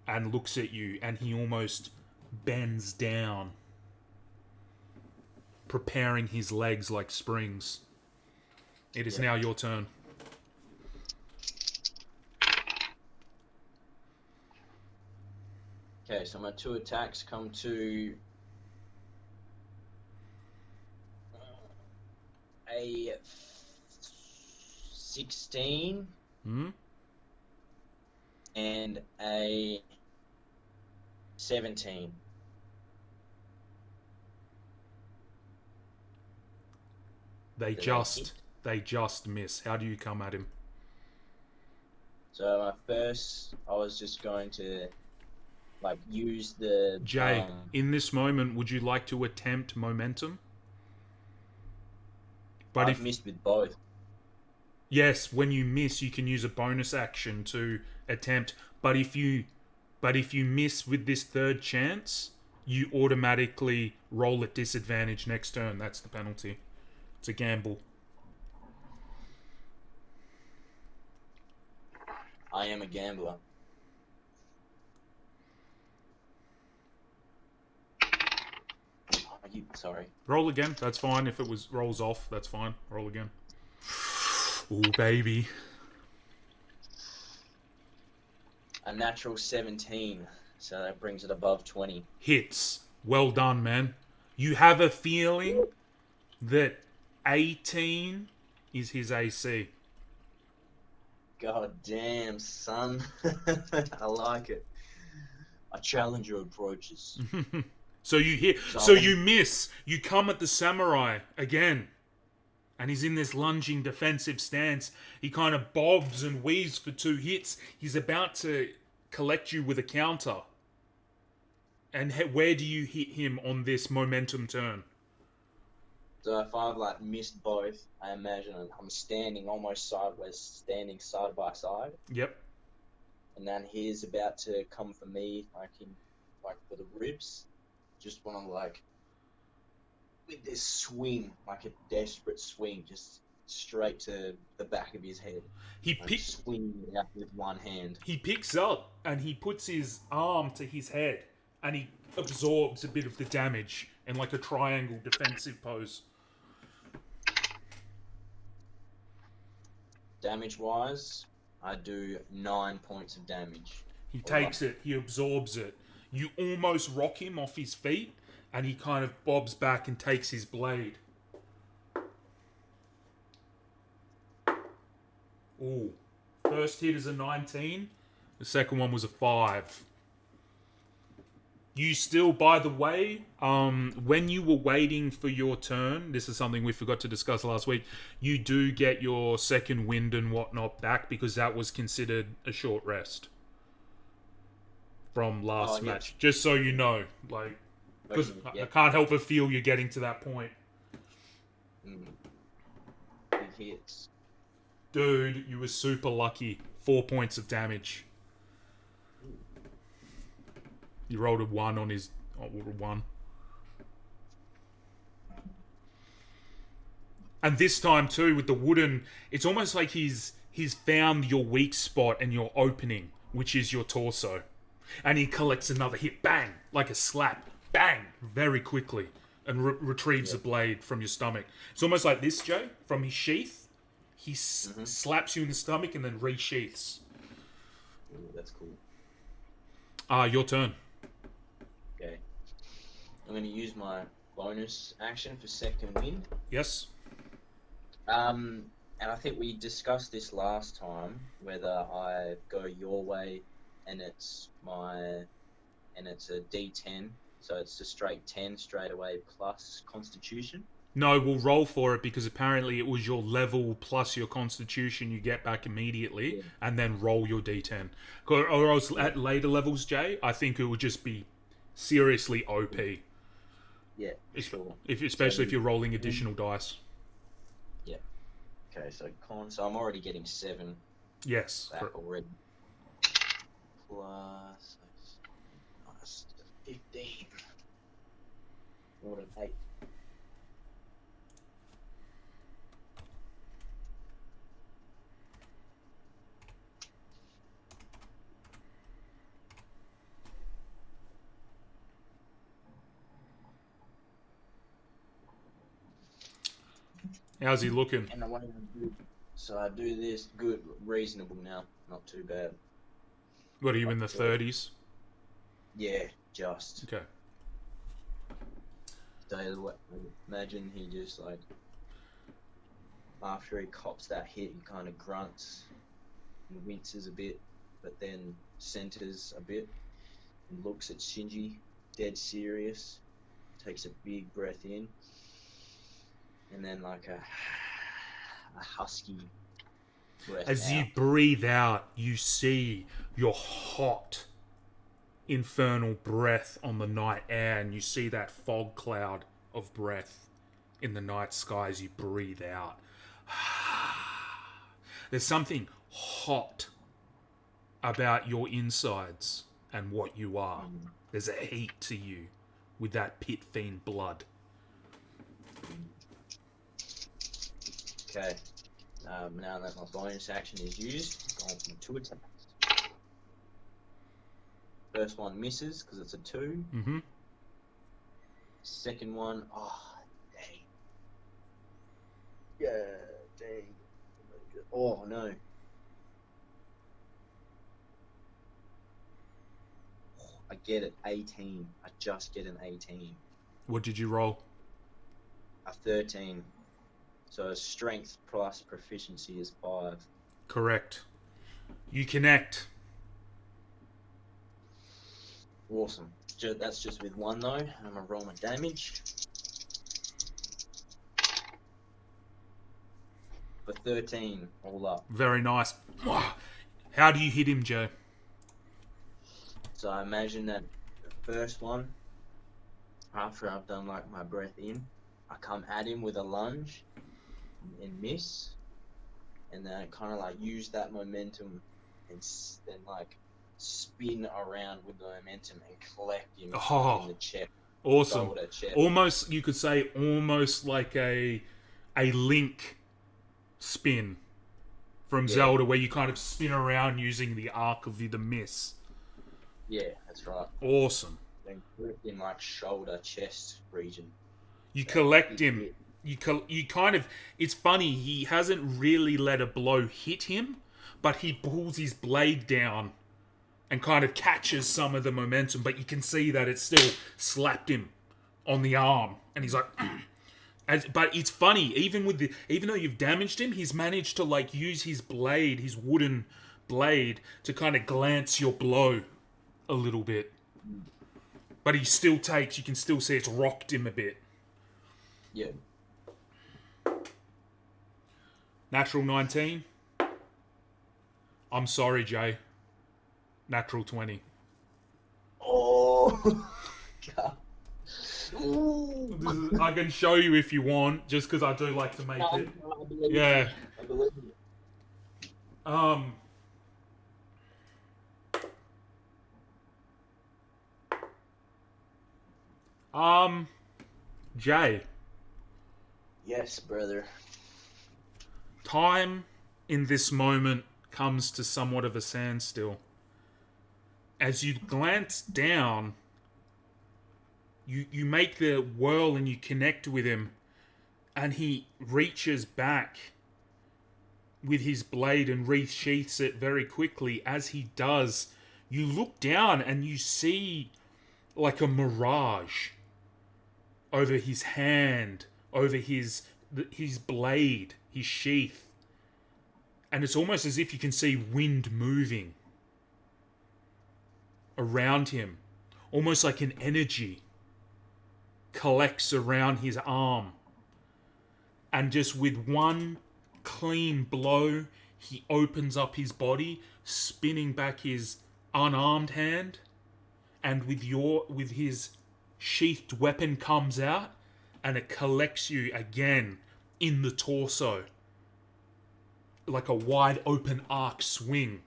and looks at you, and he almost bends down, preparing his legs like springs. It is now your turn. so my 2 attacks come to a 16 and a 17. They just miss. How do you come at him? So my first, I was just going to use the... Jay, in this moment, would you like to attempt momentum? But I've missed with both. Yes, when you miss, you can use a bonus action to attempt. But if you miss with this third chance, you automatically roll at disadvantage next turn. That's the penalty. It's a gamble. I am a gambler. Sorry. Roll again. That's fine. If it rolls off, that's fine. Roll again. Ooh, baby. A natural 17. So that brings it above 20. Hits. Well done, man. You have a feeling that 18 is his AC. God damn, son. I like it. A challenger approaches. So you hit. So you miss. You come at the samurai again. And he's in this lunging defensive stance. He kind of bobs and weaves for 2 hits. He's about to collect you with a counter. And where do you hit him on this momentum turn? So if I've missed both, I imagine I'm standing almost sideways, standing side by side. Yep. And then he's about to come for me, for the ribs. Just want to with this swing, a desperate swing, just straight to the back of his head. Swinging it out with one hand. He picks up and he puts his arm to his head and he absorbs a bit of the damage in a triangle defensive pose. Damage-wise, I do 9 points of damage. He takes it, he absorbs it. You almost rock him off his feet, and he kind of bobs back and takes his blade. Ooh. First hit is a 19. The second one was a 5. You still, by the way, when you were waiting for your turn, this is something we forgot to discuss last week, you do get your second wind and whatnot back because that was considered a short rest from last match. Just so you know, because I can't help but feel you're getting to that point. Big hits. Dude, you were super lucky. 4 points of damage. You rolled a 1 on his... Oh, 1. And this time, too, with the wooden... It's almost like he's found your weak spot and your opening, which is your torso. And he collects another hit. Bang! Like a slap. Bang! Very quickly. And retrieves the blade from your stomach. It's almost like this, Joe. From his sheath, he slaps you in the stomach and then resheaths. Ooh, that's cool. Your turn. Okay. I'm going to use my bonus action for second wind. Yes. And I think we discussed this last time, whether I go your way and it's a D10, so it's a straight 10 straight away plus Constitution. No, we'll roll for it because apparently it was your level plus your Constitution you get back immediately, and then roll your D10. Or else at later levels, Jay, I think it would just be seriously OP. Yeah, sure. Especially if you're rolling additional dice. Yeah. Okay, so I'm already getting 7. Yes. Back already. Plus 15. What an 8. How's he looking? And I do this reasonable now, not too bad. What are you in the 30s? Yeah, just. Okay. So imagine he just like, after he cops that hit, he kind of grunts and winces a bit, but then centers a bit and looks at Shinji, dead serious, takes a big breath in, and then like a husky breath As you out. breathe out, you see your hot, infernal breath on the night air, and you see that fog cloud of breath in the night sky as you breathe out. There's something hot about your insides and what you are. There's a heat to you with that pit fiend blood. Okay. Now that my bonus action is used, I'm going from 2 attacks. First one misses because it's a 2. Mm-hmm. Second one, dang. Yeah, dang. Oh, no. I get it, 18. I just get an 18. What did you roll? A 13. So strength plus proficiency is 5. Correct. You connect. Awesome. That's just with 1 though. I'm gonna roll my damage. For 13 all up. Very nice. How do you hit him, Joe? So I imagine that the first one, after I've done like my breath in, I come at him with a lunge and miss, and then I kind of like use that momentum and then like spin around with the momentum and collect him in the chest. Awesome. Shoulder, chest. Almost, you could say, almost like a Link spin from Zelda, where you kind of spin around using the arc of the miss. Yeah, that's right. Awesome. Then in like shoulder, chest region. You collect him. You kind of... It's funny, he hasn't really let a blow hit him, but he pulls his blade down and kind of catches some of the momentum, but you can see that it still slapped him on the arm. And he's like... but it's funny, even though you've damaged him, he's managed to like use his blade, his wooden blade, to kind of glance your blow a little bit. But he still takes... You can still see it's rocked him a bit. Yeah. Natural 19. I'm sorry, Jay. Natural 20. Oh, God. Ooh. I can show you if you want, just because I do like to make it. Yeah. I believe you. Jay. Yes, brother. Time in this moment comes to somewhat of a standstill. As you glance down, you make the whirl and you connect with him, and he reaches back with his blade and resheaths it very quickly. As he does, you look down and you see like a mirage over his hand, over his blade, his sheath. And it's almost as if you can see wind moving around him. Almost like an energy collects around his arm. And just with one clean blow, he opens up his body, spinning back his unarmed hand. And with his sheathed weapon comes out, and it collects you again in the torso. Like a wide open arc swing.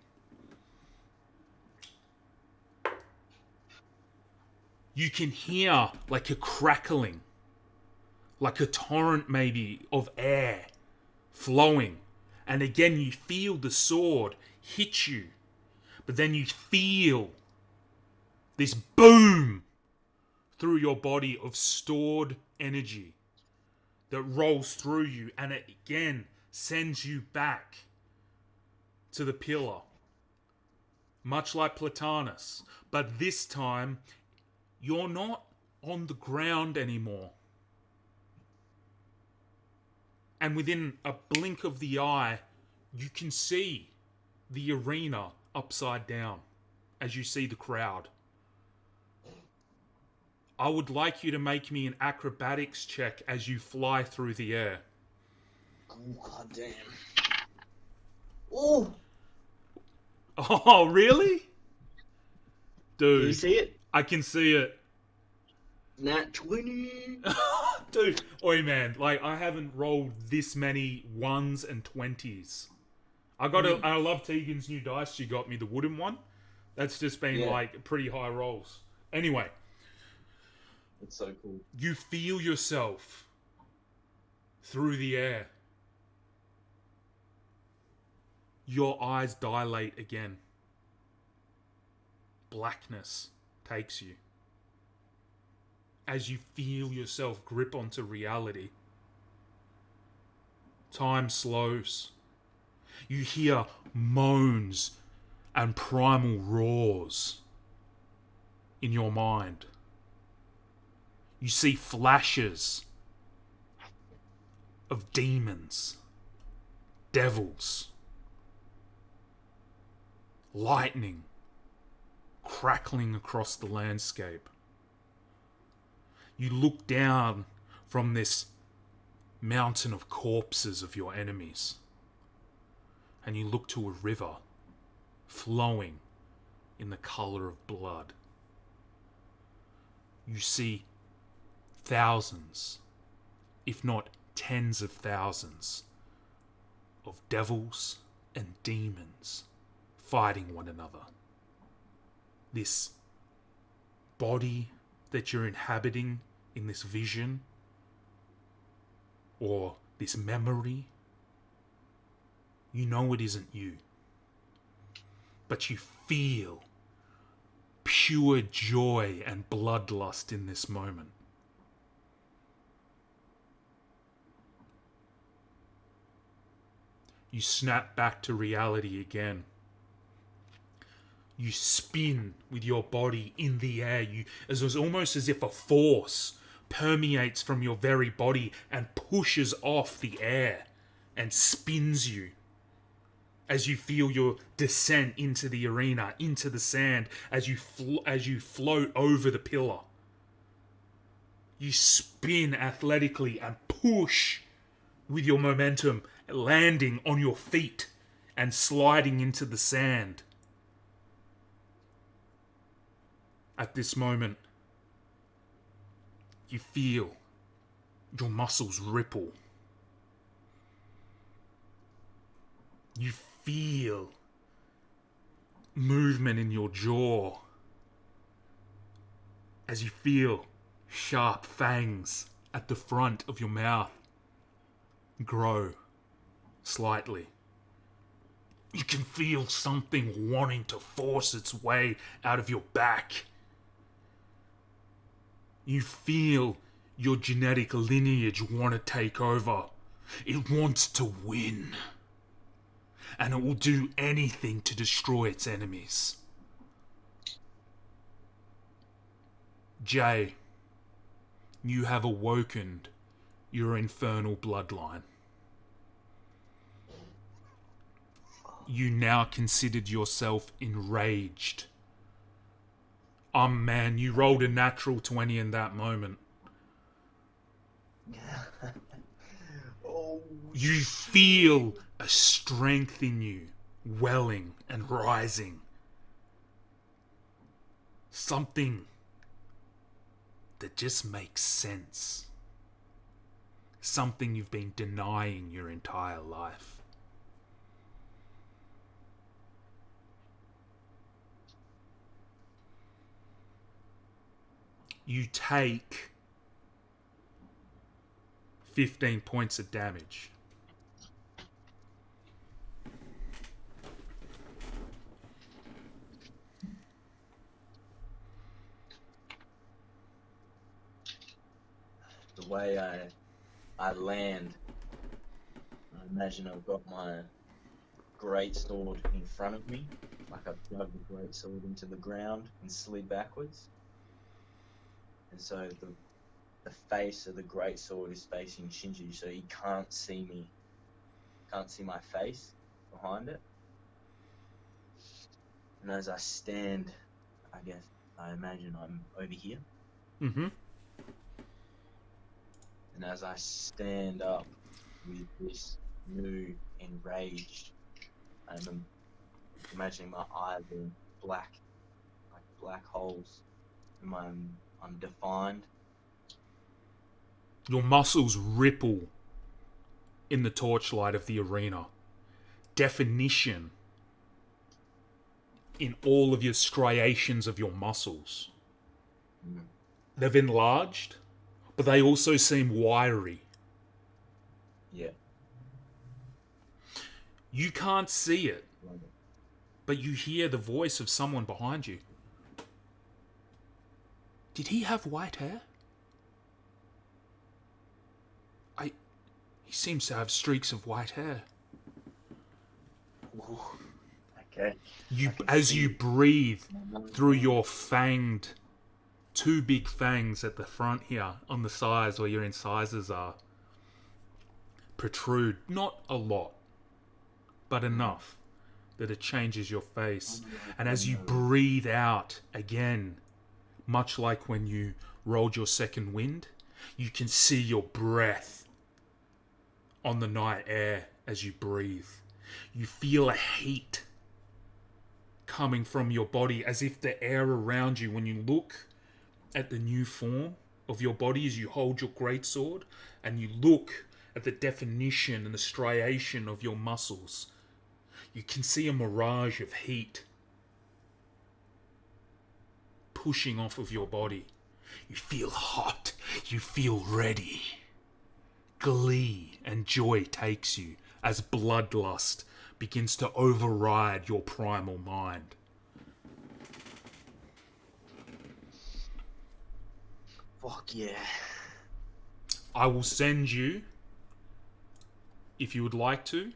You can hear like a crackling, like a torrent maybe of air flowing. And again you feel the sword hit you. But then you feel this boom through your body of stored energy that rolls through you, and it again sends you back to the pillar. much like Platanus. But this time, you're not on the ground anymore. And within a blink of the eye, you can see the arena upside down as you see the crowd. I would like you to make me an acrobatics check as you fly through the air. Oh, god damn. Oh! Oh, really? Dude. Can you see it? I can see it. Nat 20! Dude, oi man, like, I haven't rolled this many 1s and 20s. I love Tegan's new dice she got me, the wooden one. That's just been, like, pretty high rolls. Anyway. It's so cool. You feel yourself through the air. Your eyes dilate again. Blackness takes you. As you feel yourself grip onto reality. Time slows. You hear moans and primal roars in your mind. You see flashes of demons, devils, lightning crackling across the landscape. You look down from this mountain of corpses of your enemies, and you look to a river flowing in the color of blood. You see thousands, if not tens of thousands, of devils and demons fighting one another. This body that you're inhabiting in this vision, or this memory, you know it isn't you. But you feel pure joy and bloodlust in this moment. You snap back to reality again. You spin with your body in the air. It's almost as if a force permeates from your very body and pushes off the air and spins you. As you feel your descent into the arena, into the sand, as you float over the pillar. You spin athletically and push with your momentum, landing on your feet and sliding into the sand. At this moment, you feel your muscles ripple. You feel movement in your jaw as you feel sharp fangs at the front of your mouth grow slightly. You can feel something wanting to force its way out of your back. You feel your genetic lineage want to take over. It wants to win. And it will do anything to destroy its enemies. Jay, you have awoken your infernal bloodline. You now considered yourself enraged. Man, you rolled a natural 20 in that moment. Oh, you feel a strength in you welling and rising. Something that just makes sense. Something you've been denying your entire life. You take 15 points of damage. the way I land, I imagine I've got my great sword in front of me, like I've shoved the great sword into the ground and slid backwards. And so the face of the great sword is facing Shinji, so he can't see me. Can't see my face behind it. And as I stand, I imagine I'm over here. Mm-hmm. And as I stand up with this new enraged, I'm imagining my eyes being black, like black holes. And I'm defined. Your muscles ripple in the torchlight of the arena. Definition in all of your striations of your muscles. Mm. They've enlarged, but they also seem wiry. Yeah. You can't see it, Love it. but you hear the voice of someone behind you. Did he have white hair? He seems to have streaks of white hair. Ooh. Okay. As you breathe through your fanged, two big fangs at the front here, on the sides where your incisors are, protrude. Not a lot, but enough that it changes your face. And as you breathe out again, much like when you rolled your second wind, you can see your breath on the night air as you breathe. You feel a heat coming from your body as if the air around you, when you look at the new form of your body as you hold your greatsword and you look at the definition and the striation of your muscles, you can see a mirage of heat pushing off of your body. You feel hot. You feel ready. Glee and joy takes you as bloodlust begins to override your primal mind. Fuck yeah. I will send you, if you would like to,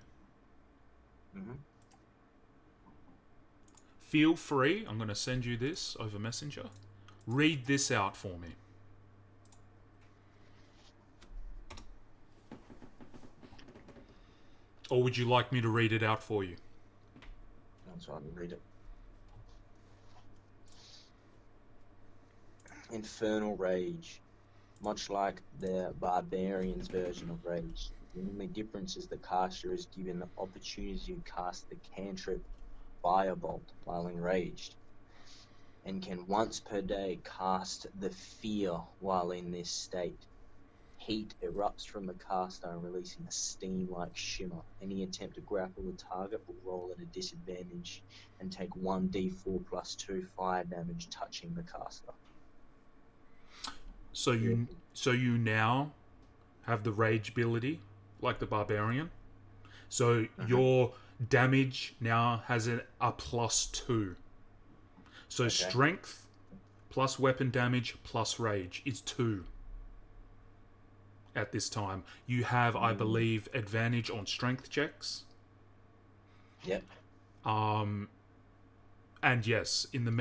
feel free, I'm going to send you this over Messenger. Read this out for me. Or would you like me to read it out for you? That's right, I'll read it. Infernal Rage. Much like the Barbarian's version of Rage, the only difference is the caster is given the opportunity to cast the cantrip Firebolt while enraged, and can once per day cast the Fear while in this state. Heat erupts from the caster and releasing a steam-like shimmer. Any attempt to grapple the target will roll at a disadvantage and take 1d4 plus 2 fire damage touching the caster. So you now have the rage ability, like the Barbarian. So your damage now has a +2. So strength plus weapon damage plus rage is 2. At this time, you have, I believe, advantage on strength checks. Yep. And yes, in the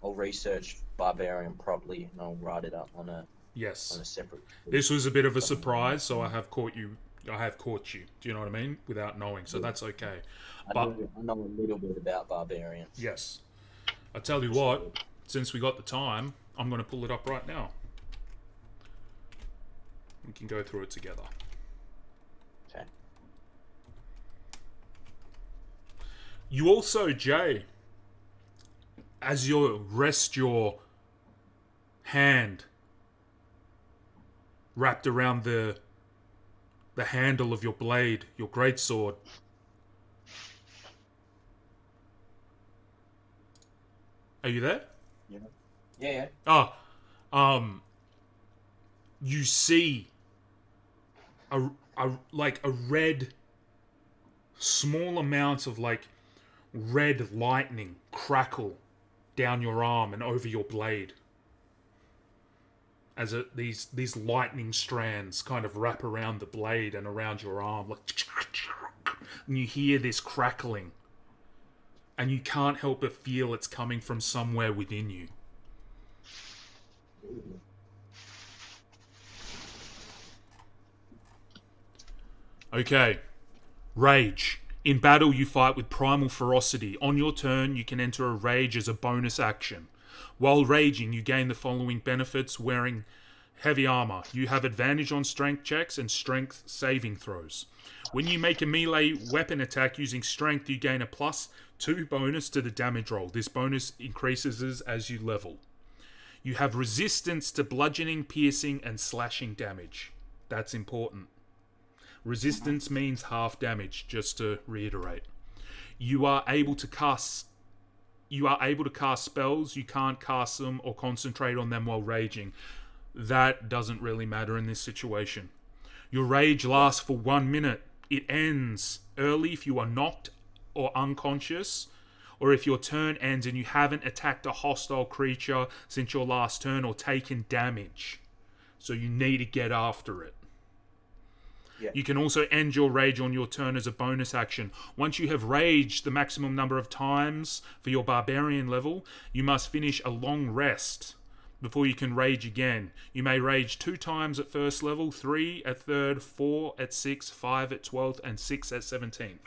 I'll research Barbarian properly and I'll write it up on a separate. This was a bit of a surprise, so I have caught you. Do you know what I mean? Without knowing, so that's okay. I know a little bit about Barbarians. Yes. I tell you what, since we got the time, I'm going to pull it up right now. We can go through it together. Okay. You also, Jay, as you rest your hand wrapped around the handle of your blade, your greatsword, are you there? Yeah. You see a red, small amount of red lightning crackle down your arm and over your blade as these lightning strands kind of wrap around the blade and around your arm, and you hear this crackling and you can't help but feel it's coming from somewhere within you. Okay. Rage. In battle, you fight with primal ferocity. On your turn, you can enter a rage as a bonus action. While raging, you gain the following benefits wearing heavy armor. You have advantage on strength checks and strength saving throws. When you make a melee weapon attack using strength, you gain a +2 bonus to the damage roll. This bonus increases as you level. You have resistance to bludgeoning, piercing, and slashing damage. That's important. Resistance means half damage, just to reiterate. You are able to cast spells. You can't cast them or concentrate on them while raging. That doesn't really matter in this situation. Your rage lasts for 1 minute. It ends early if you are knocked or unconscious, or if your turn ends and you haven't attacked a hostile creature since your last turn or taken damage. So you need to get after it. Yeah. You can also end your rage on your turn as a bonus action. Once you have raged the maximum number of times for your barbarian level, you must finish a long rest before you can rage again. You may rage 2 times at first level, 3 at 3rd, 4 at 6th, 5 at 12th, and 6 at 17th.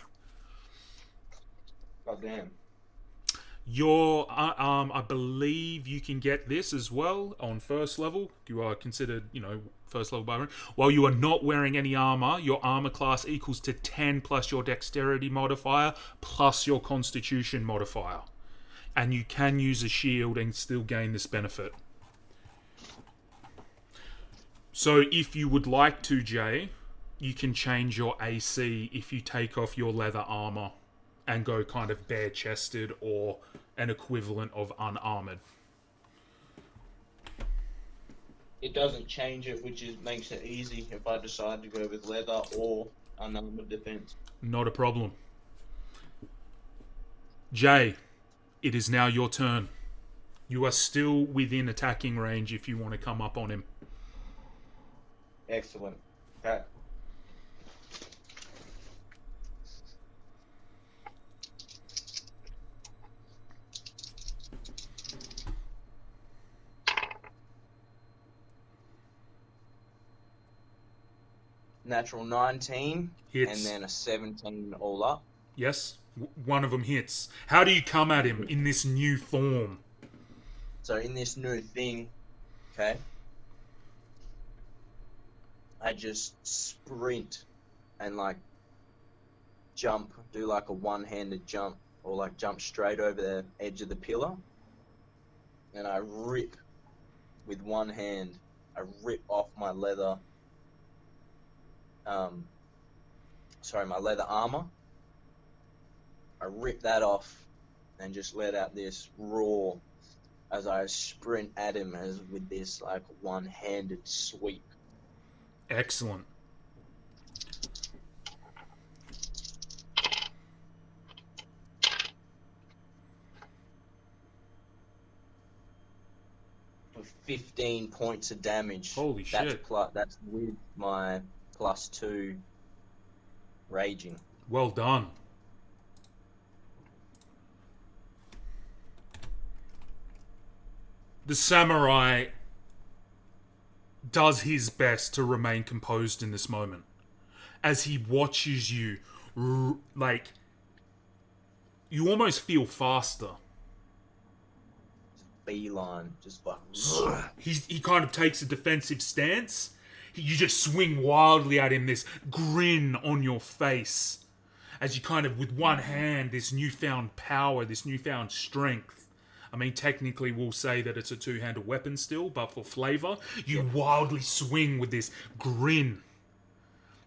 God damn. Your I believe you can get this as well on first level. You are considered, first level barbarian. While you are not wearing any armor, your armor class equals to 10 plus your dexterity modifier plus your constitution modifier. And you can use a shield and still gain this benefit. So if you would like to, Jay, you can change your AC if you take off your leather armor and go kind of bare-chested or an equivalent of unarmored. It doesn't change it, which makes it easy if I decide to go with leather or unarmored defense. Not a problem. Jay, it is now your turn. You are still within attacking range if you want to come up on him. Excellent. Okay. Natural 19 hits. And then a 17 all up. Yes, one of them hits. How do you come at him in this new form? So in this new thing, okay, I just sprint and jump, do a one-handed jump or jump straight over the edge of the pillar, and I rip with one hand. I rip off my leather. My leather armor. I rip that off and just let out this roar as I sprint at him with this one-handed sweep. Excellent. For 15 points of damage. Holy shit. That's with my +2 raging. Well done. The samurai does his best to remain composed in this moment as he watches you. You almost feel faster. Beeline, just he kind of takes a defensive stance. You just swing wildly at him, this grin on your face, as you kind of, with one hand, this newfound power, this newfound strength. I mean, technically we'll say that it's a two-handed weapon still, but for flavor, you wildly swing with this grin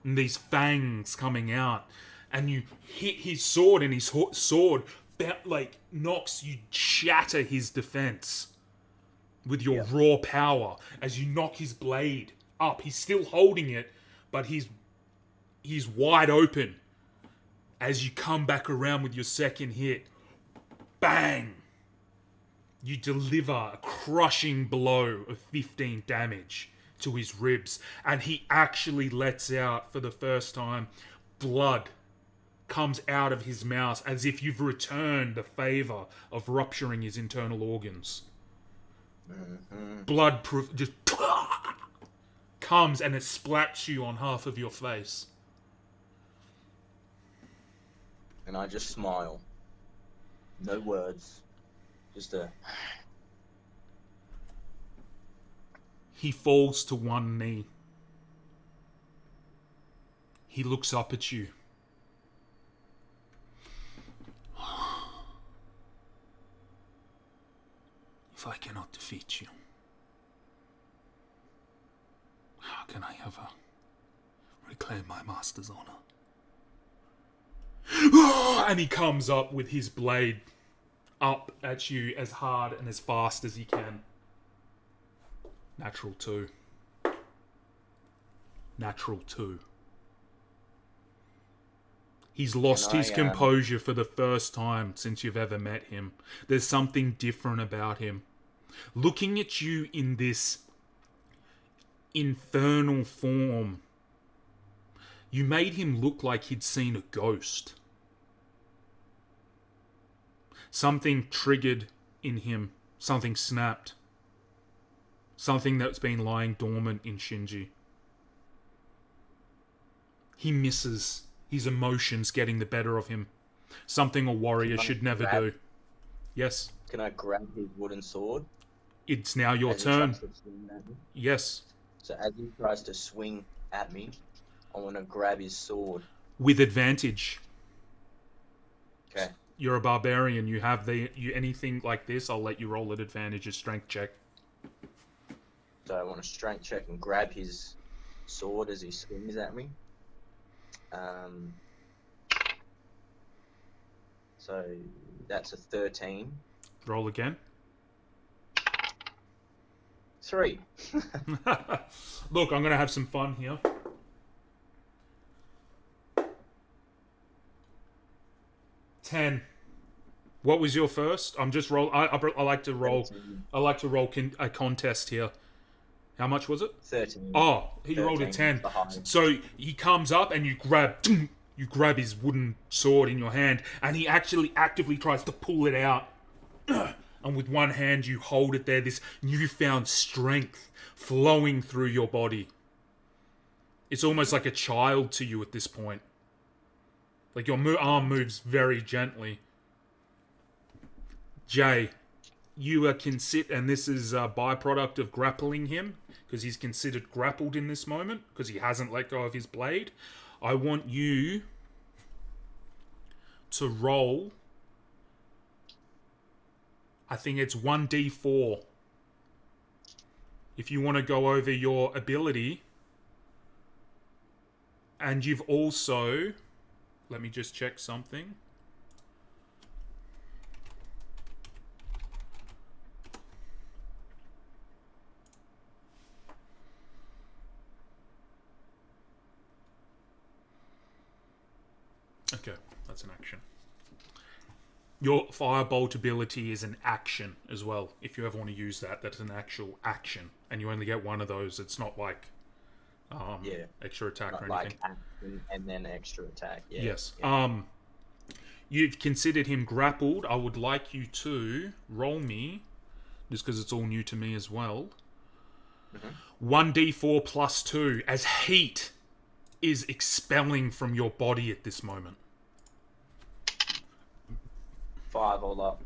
and these fangs coming out, and you hit his sword, and his sword knocks, you shatter his defense with your raw power as you knock his blade up. He's still holding it, but he's wide open as you come back around with your second hit. Bang! You deliver a crushing blow of 15 damage to his ribs, and he actually lets out, for the first time, blood comes out of his mouth as if you've returned the favor of rupturing his internal organs. Blood just comes and it splats you on half of your face. And I just smile. No words. Just a... He falls to one knee. He looks up at you. If I cannot defeat you, how can I ever reclaim my master's honor? And he comes up with his blade up at you as hard and as fast as he can. Natural 2. Natural 2. He's lost his composure for the first time since you've ever met him. There's something different about him. Looking at you in this infernal form, you made him look like he'd seen a ghost. Something triggered in him. Something snapped. Something that's been lying dormant in Shinji. He misses. His emotions getting the better of him. Something a warrior should never do. Yes? Can I grab his wooden sword? It's now your turn. Yes. So as he tries to swing at me, I want to grab his sword. With advantage. Okay. You're a barbarian. You have anything like this, I'll let you roll at advantage, a strength check. So I want to strength check and grab his sword as he swings at me. So that's a 13. Roll again. 3. Look, I'm going to have some fun here. Ten. What was your first? I'm just roll. I like to roll. 13. I like to roll a contest here. How much was it? 13. Oh, he rolled a 10. So he comes up and you grab his wooden sword in your hand, and he actually actively tries to pull it out. And with one hand you hold it there, this newfound strength flowing through your body. It's almost like a child to you at this point. Like your arm moves very gently. Jay, you can sit, and this is a byproduct of grappling him, because he's considered grappled in this moment, because he hasn't let go of his blade. I want you to roll, I think it's 1d4. If you want to go over your ability. And you've also... Let me just check something. Okay, that's an action. Your firebolt ability is an action as well. If you ever want to use that, that's an actual action. And you only get one of those. It's not like extra attack not or anything. Like action and then extra attack. Yeah. Yes. Yeah. You've considered him grappled. I would like you to roll me, just because it's all new to me as well. 1d4 plus 2, as heat is expelling from your body at this moment. 5 all up.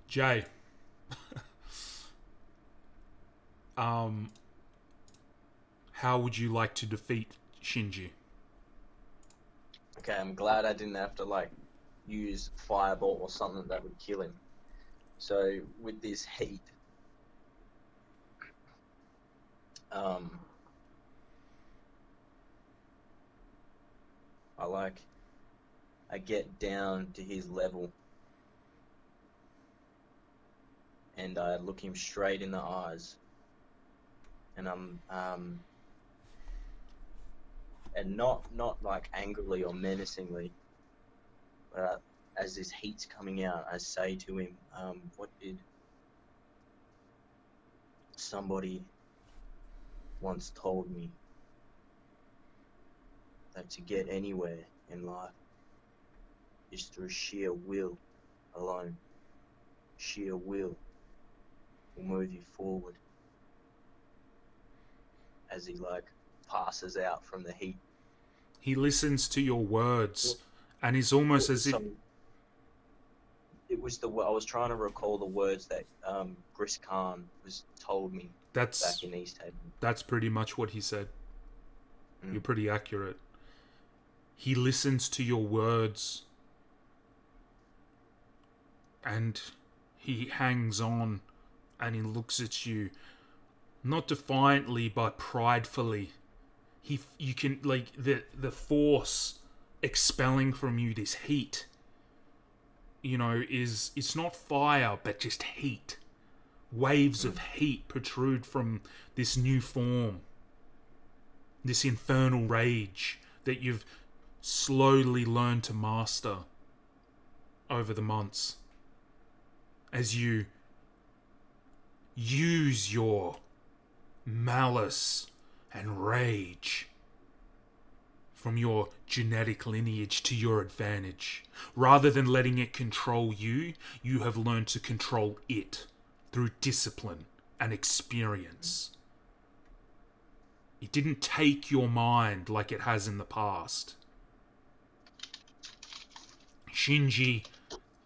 Jay. How would you like to defeat Shinji? Okay, I'm glad I didn't have to use fireball or something that would kill him. So with this heat, I get down to his level and I look him straight in the eyes, and I'm and not like angrily or menacingly, but as this heat's coming out, I say to him, what did somebody once told me, that to get anywhere in life, is through sheer will alone. Sheer will move you forward. As he passes out from the heat. He listens to your words, and is almost as if... It was I was trying to recall the words that Gris Khan was told me back in East Haven. That's pretty much what he said. You're pretty accurate. He listens to your words, and he hangs on, and he looks at you, not defiantly but pridefully. You can the force expelling from you this heat. It's not fire but just heat. Waves of heat protrude from this new form. This infernal rage that you've slowly learned to master over the months. As you use your malice and rage from your genetic lineage to your advantage. Rather than letting it control you, you have learned to control it through discipline and experience. It didn't take your mind like it has in the past. Shinji,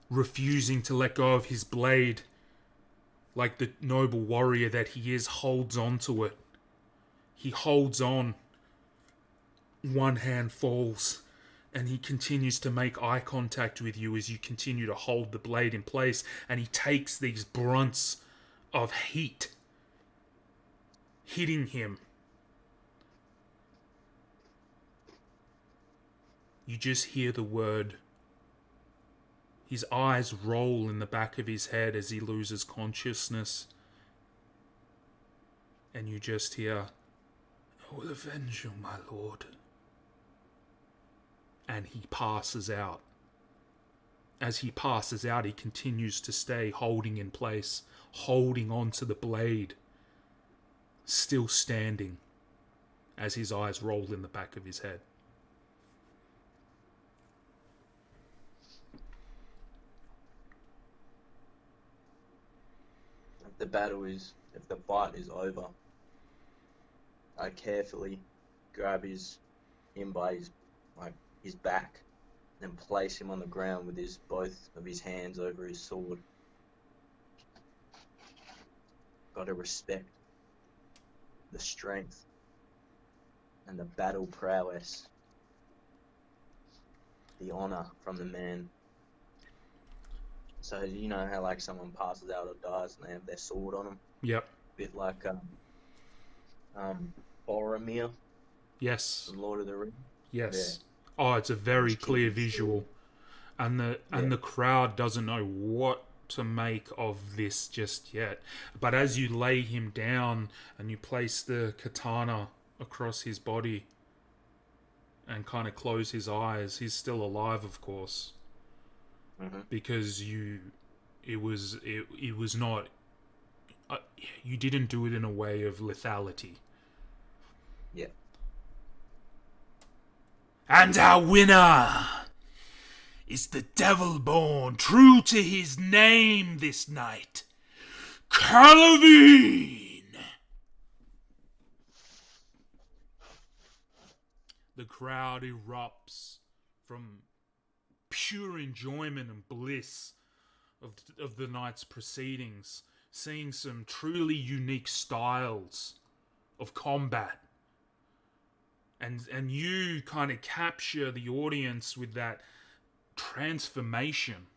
refusing to let go of his blade, like the noble warrior that he is, holds on to it. He holds on. One hand falls, and he continues to make eye contact with you as you continue to hold the blade in place, and he takes these brunts of heat hitting him. You just hear the word. His eyes roll in the back of his head as he loses consciousness. And you just hear, "I will avenge you, my lord." And he passes out. As he passes out, he continues to stay holding in place, holding on to the blade, still standing as his eyes roll in the back of his head. If the fight is over, I carefully grab him by his back and place him on the ground with both of his hands over his sword. Gotta respect the strength and the battle prowess, the honor from the man. So you know how someone passes out or dies and they have their sword on them? Yep. A bit like Boromir. Yes. From Lord of the Rings. Yes. Yeah. Oh, it's a very clear visual. And the crowd doesn't know what to make of this just yet. But as you lay him down and you place the katana across his body and kind of close his eyes, he's still alive, of course. Mm-hmm. Because it was not, you didn't do it in a way of lethality. Yeah. And our winner is the devil born, true to his name this night, Calavene. The crowd erupts from pure enjoyment and bliss of the night's proceedings, seeing some truly unique styles of combat. And you kind of capture the audience with that transformation.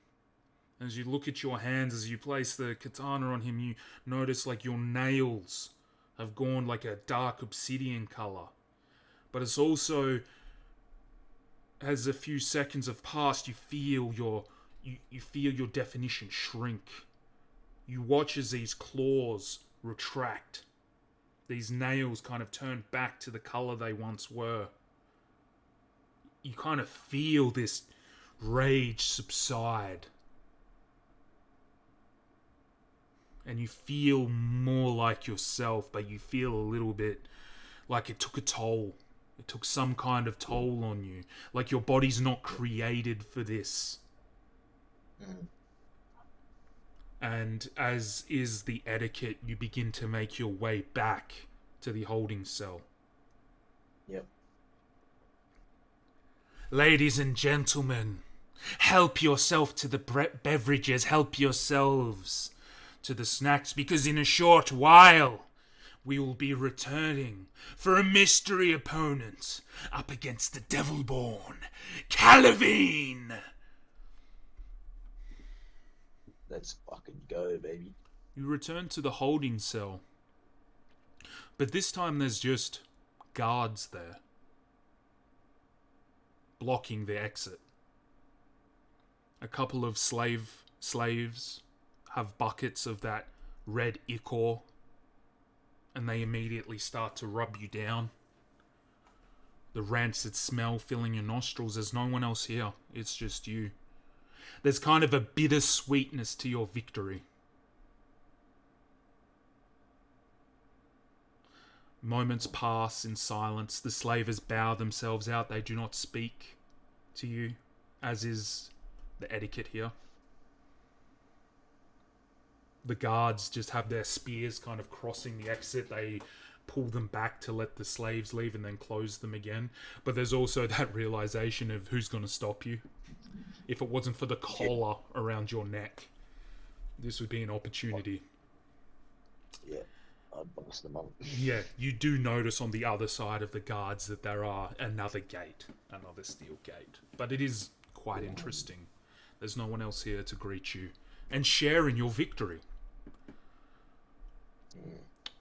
As you look at your hands, as you place the katana on him, you notice your nails have gone like a dark obsidian color. But it's also, as a few seconds have passed, you feel your definition shrink. You watch as these claws retract. These nails kind of turn back to the color they once were. You kind of feel this rage subside. And you feel more like yourself, but you feel a little bit like it took a toll. It took some kind of toll on you. Like your body's not created for this. And as is the etiquette, you begin to make your way back to the holding cell. Yep. Ladies and gentlemen, help yourself to the beverages, help yourselves to the snacks, because in a short while we will be returning for a mystery opponent up against the Devil-born Calavene. Let's fucking go, baby. You return to the holding cell, but this time there's just guards there, blocking the exit. A couple of slaves have buckets of that red ichor, and they immediately start to rub you down. The rancid smell filling your nostrils. There's no one else here. It's just you. There's kind of a bitter sweetness to your victory. Moments pass in silence. The slavers bow themselves out. They do not speak to you, as is the etiquette here. The guards just have their spears kind of crossing the exit. They pull them back to let the slaves leave and then close them again. But there's also that realization of who's going to stop you. If it wasn't for the collar around your neck, this would be an opportunity. Yeah, I'd bust them up. Yeah, you do notice on the other side of the guards that there are another gate, another steel gate. But it is quite interesting. There's no one else here to greet you and share in your victory.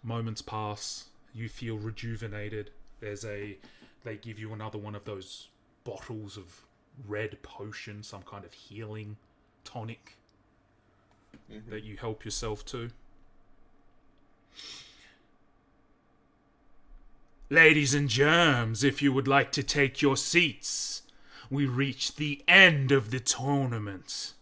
Moments pass. You feel rejuvenated. They give you another one of those bottles of red potion, some kind of healing tonic that you help yourself to. Ladies and germs, if you would like to take your seats, we reach the end of the tournament.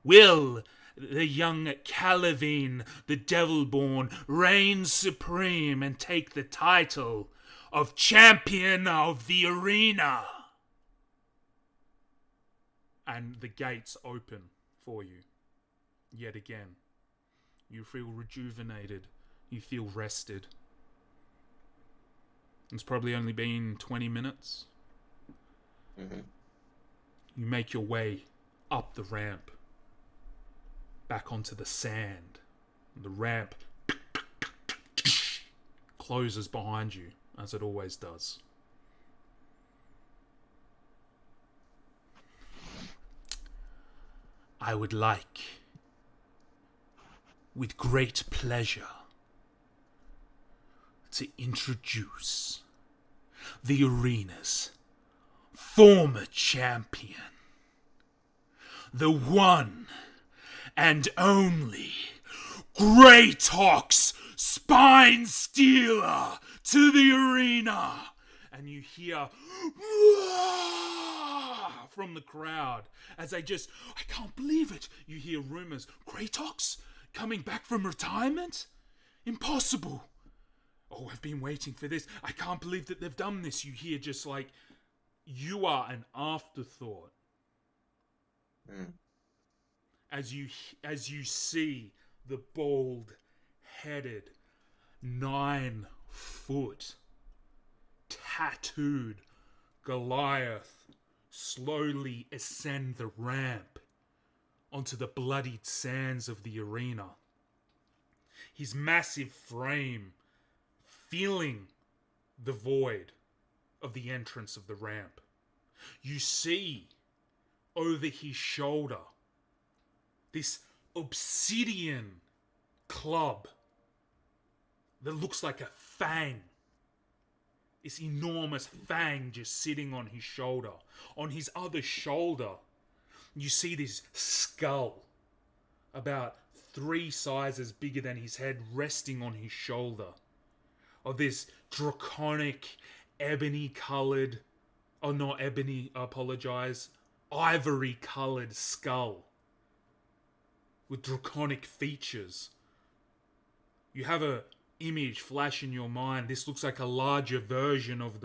Will the young Calavene, the Devil-born, reign supreme and take the title of Champion of the Arena? And the gates open for you. Yet again. You feel rejuvenated. You feel rested. It's probably only been 20 minutes. You make your way up the ramp. Back onto the sand. The ramp closes behind you, as it always does. I would like, with great pleasure, to introduce the arena's former champion, the one and only Kratos Spine Stealer to the arena. And you hear from the crowd as they just, I can't believe it. You hear rumors, Kratos coming back from retirement? Impossible. Oh, I've been waiting for this. I can't believe that they've done this. You hear just like, you are an afterthought. As you see the bald-headed, 9-foot, tattooed Goliath slowly ascend the ramp onto the bloodied sands of the arena. His massive frame filling the void of the entrance of the ramp. You see over his shoulder this obsidian club that looks like a fang. This enormous fang just sitting on his shoulder. On his other shoulder, you see this skull about 3 sizes bigger than his head resting on his shoulder. Of this draconic, ebony-coloured, oh, not ebony, I apologise, ivory-coloured skull with draconic features. You have a image flash in your mind. This looks like a larger version of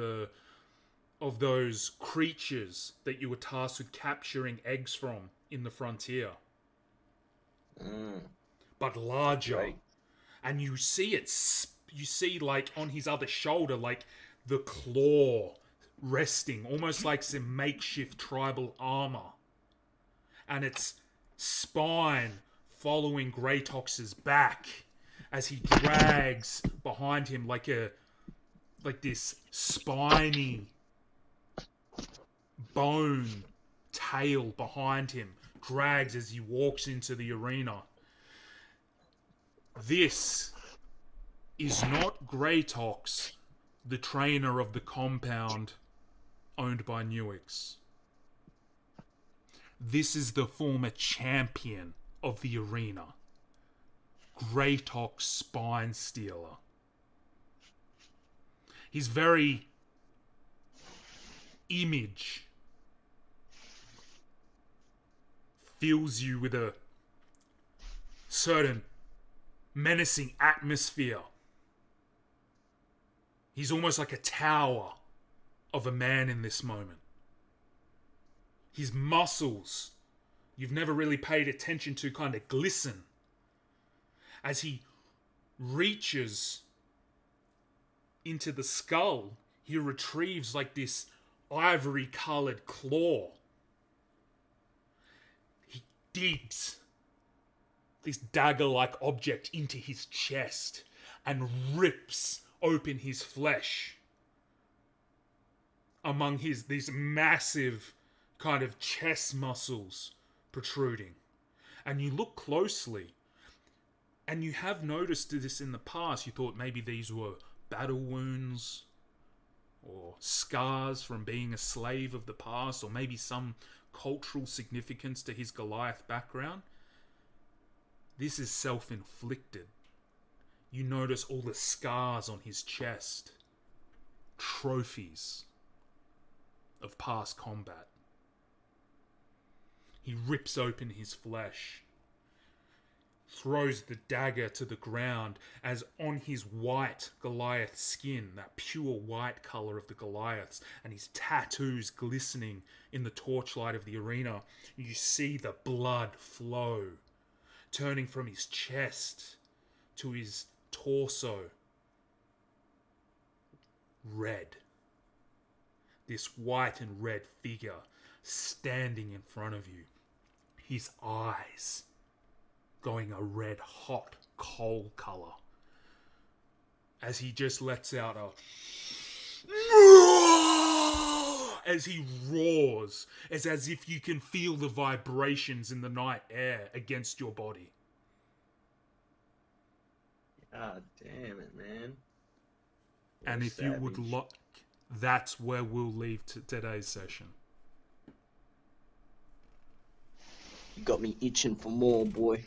those creatures that you were tasked with capturing eggs from in the frontier. But larger. Great. And you see you see like on his other shoulder, like the claw resting, almost like some makeshift tribal armor. And its spine following Greytox's back as he drags behind him like this spiny bone tail behind him, drags as he walks into the arena. This is not Greytox, the trainer of the compound owned by Newix. This is the former champion of the arena, Greytox Spine Stealer. His very image fills you with a certain menacing atmosphere. He's almost like a tower of a man in this moment. His muscles, you've never really paid attention to, kind of glisten as he reaches into the skull. He retrieves like this ivory-colored claw. He digs this dagger-like object into his chest and rips open his flesh among these massive kind of chest muscles protruding. And you look closely, and you have noticed this in the past. You thought maybe these were battle wounds or scars from being a slave of the past, or maybe some cultural significance to his Goliath background. This is self-inflicted. You notice all the scars on his chest, trophies of past combat. He rips open his flesh, throws the dagger to the ground as on his white Goliath skin, that pure white colour of the Goliaths, and his tattoos glistening in the torchlight of the arena, you see the blood flow, turning from his chest to his torso. Red. This white and red figure standing in front of you. His eyes going a red hot coal colour as he just lets out as he roars. It's as if you can feel the vibrations in the night air against your body. God damn it, man. And if you would like, that's where we'll leave today's session. You got me itching for more, boy.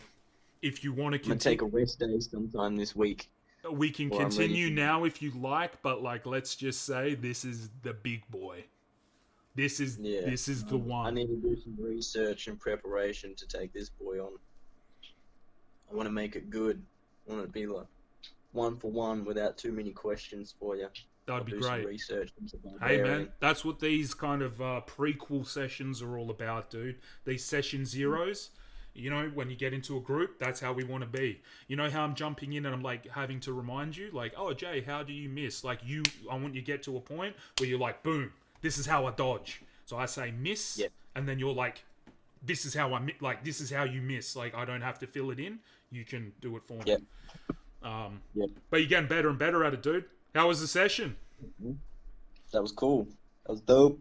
If you want to I'm gonna take a rest day sometime this week. We can continue now if you like, but like, let's just say this is the big boy. This is the one. I need to do some research and preparation to take this boy on. I want to make it good. I want it to be like 1-for-1 without too many questions for you. That'd be great. Some research. Hey man, that's what these kind of prequel sessions are all about, dude. These session zeros. You know, when you get into a group, that's how we want to be. You know how I'm jumping in and I'm like having to remind you, like, oh Jay, how do you miss? Like I want you to get to a point where you're like, boom, this is how I dodge. So I say miss, and then you're like, this is how this is how you miss. Like I don't have to fill it in. You can do it for me. But you're getting better and better at it, dude. How was the session? That was cool. That was dope.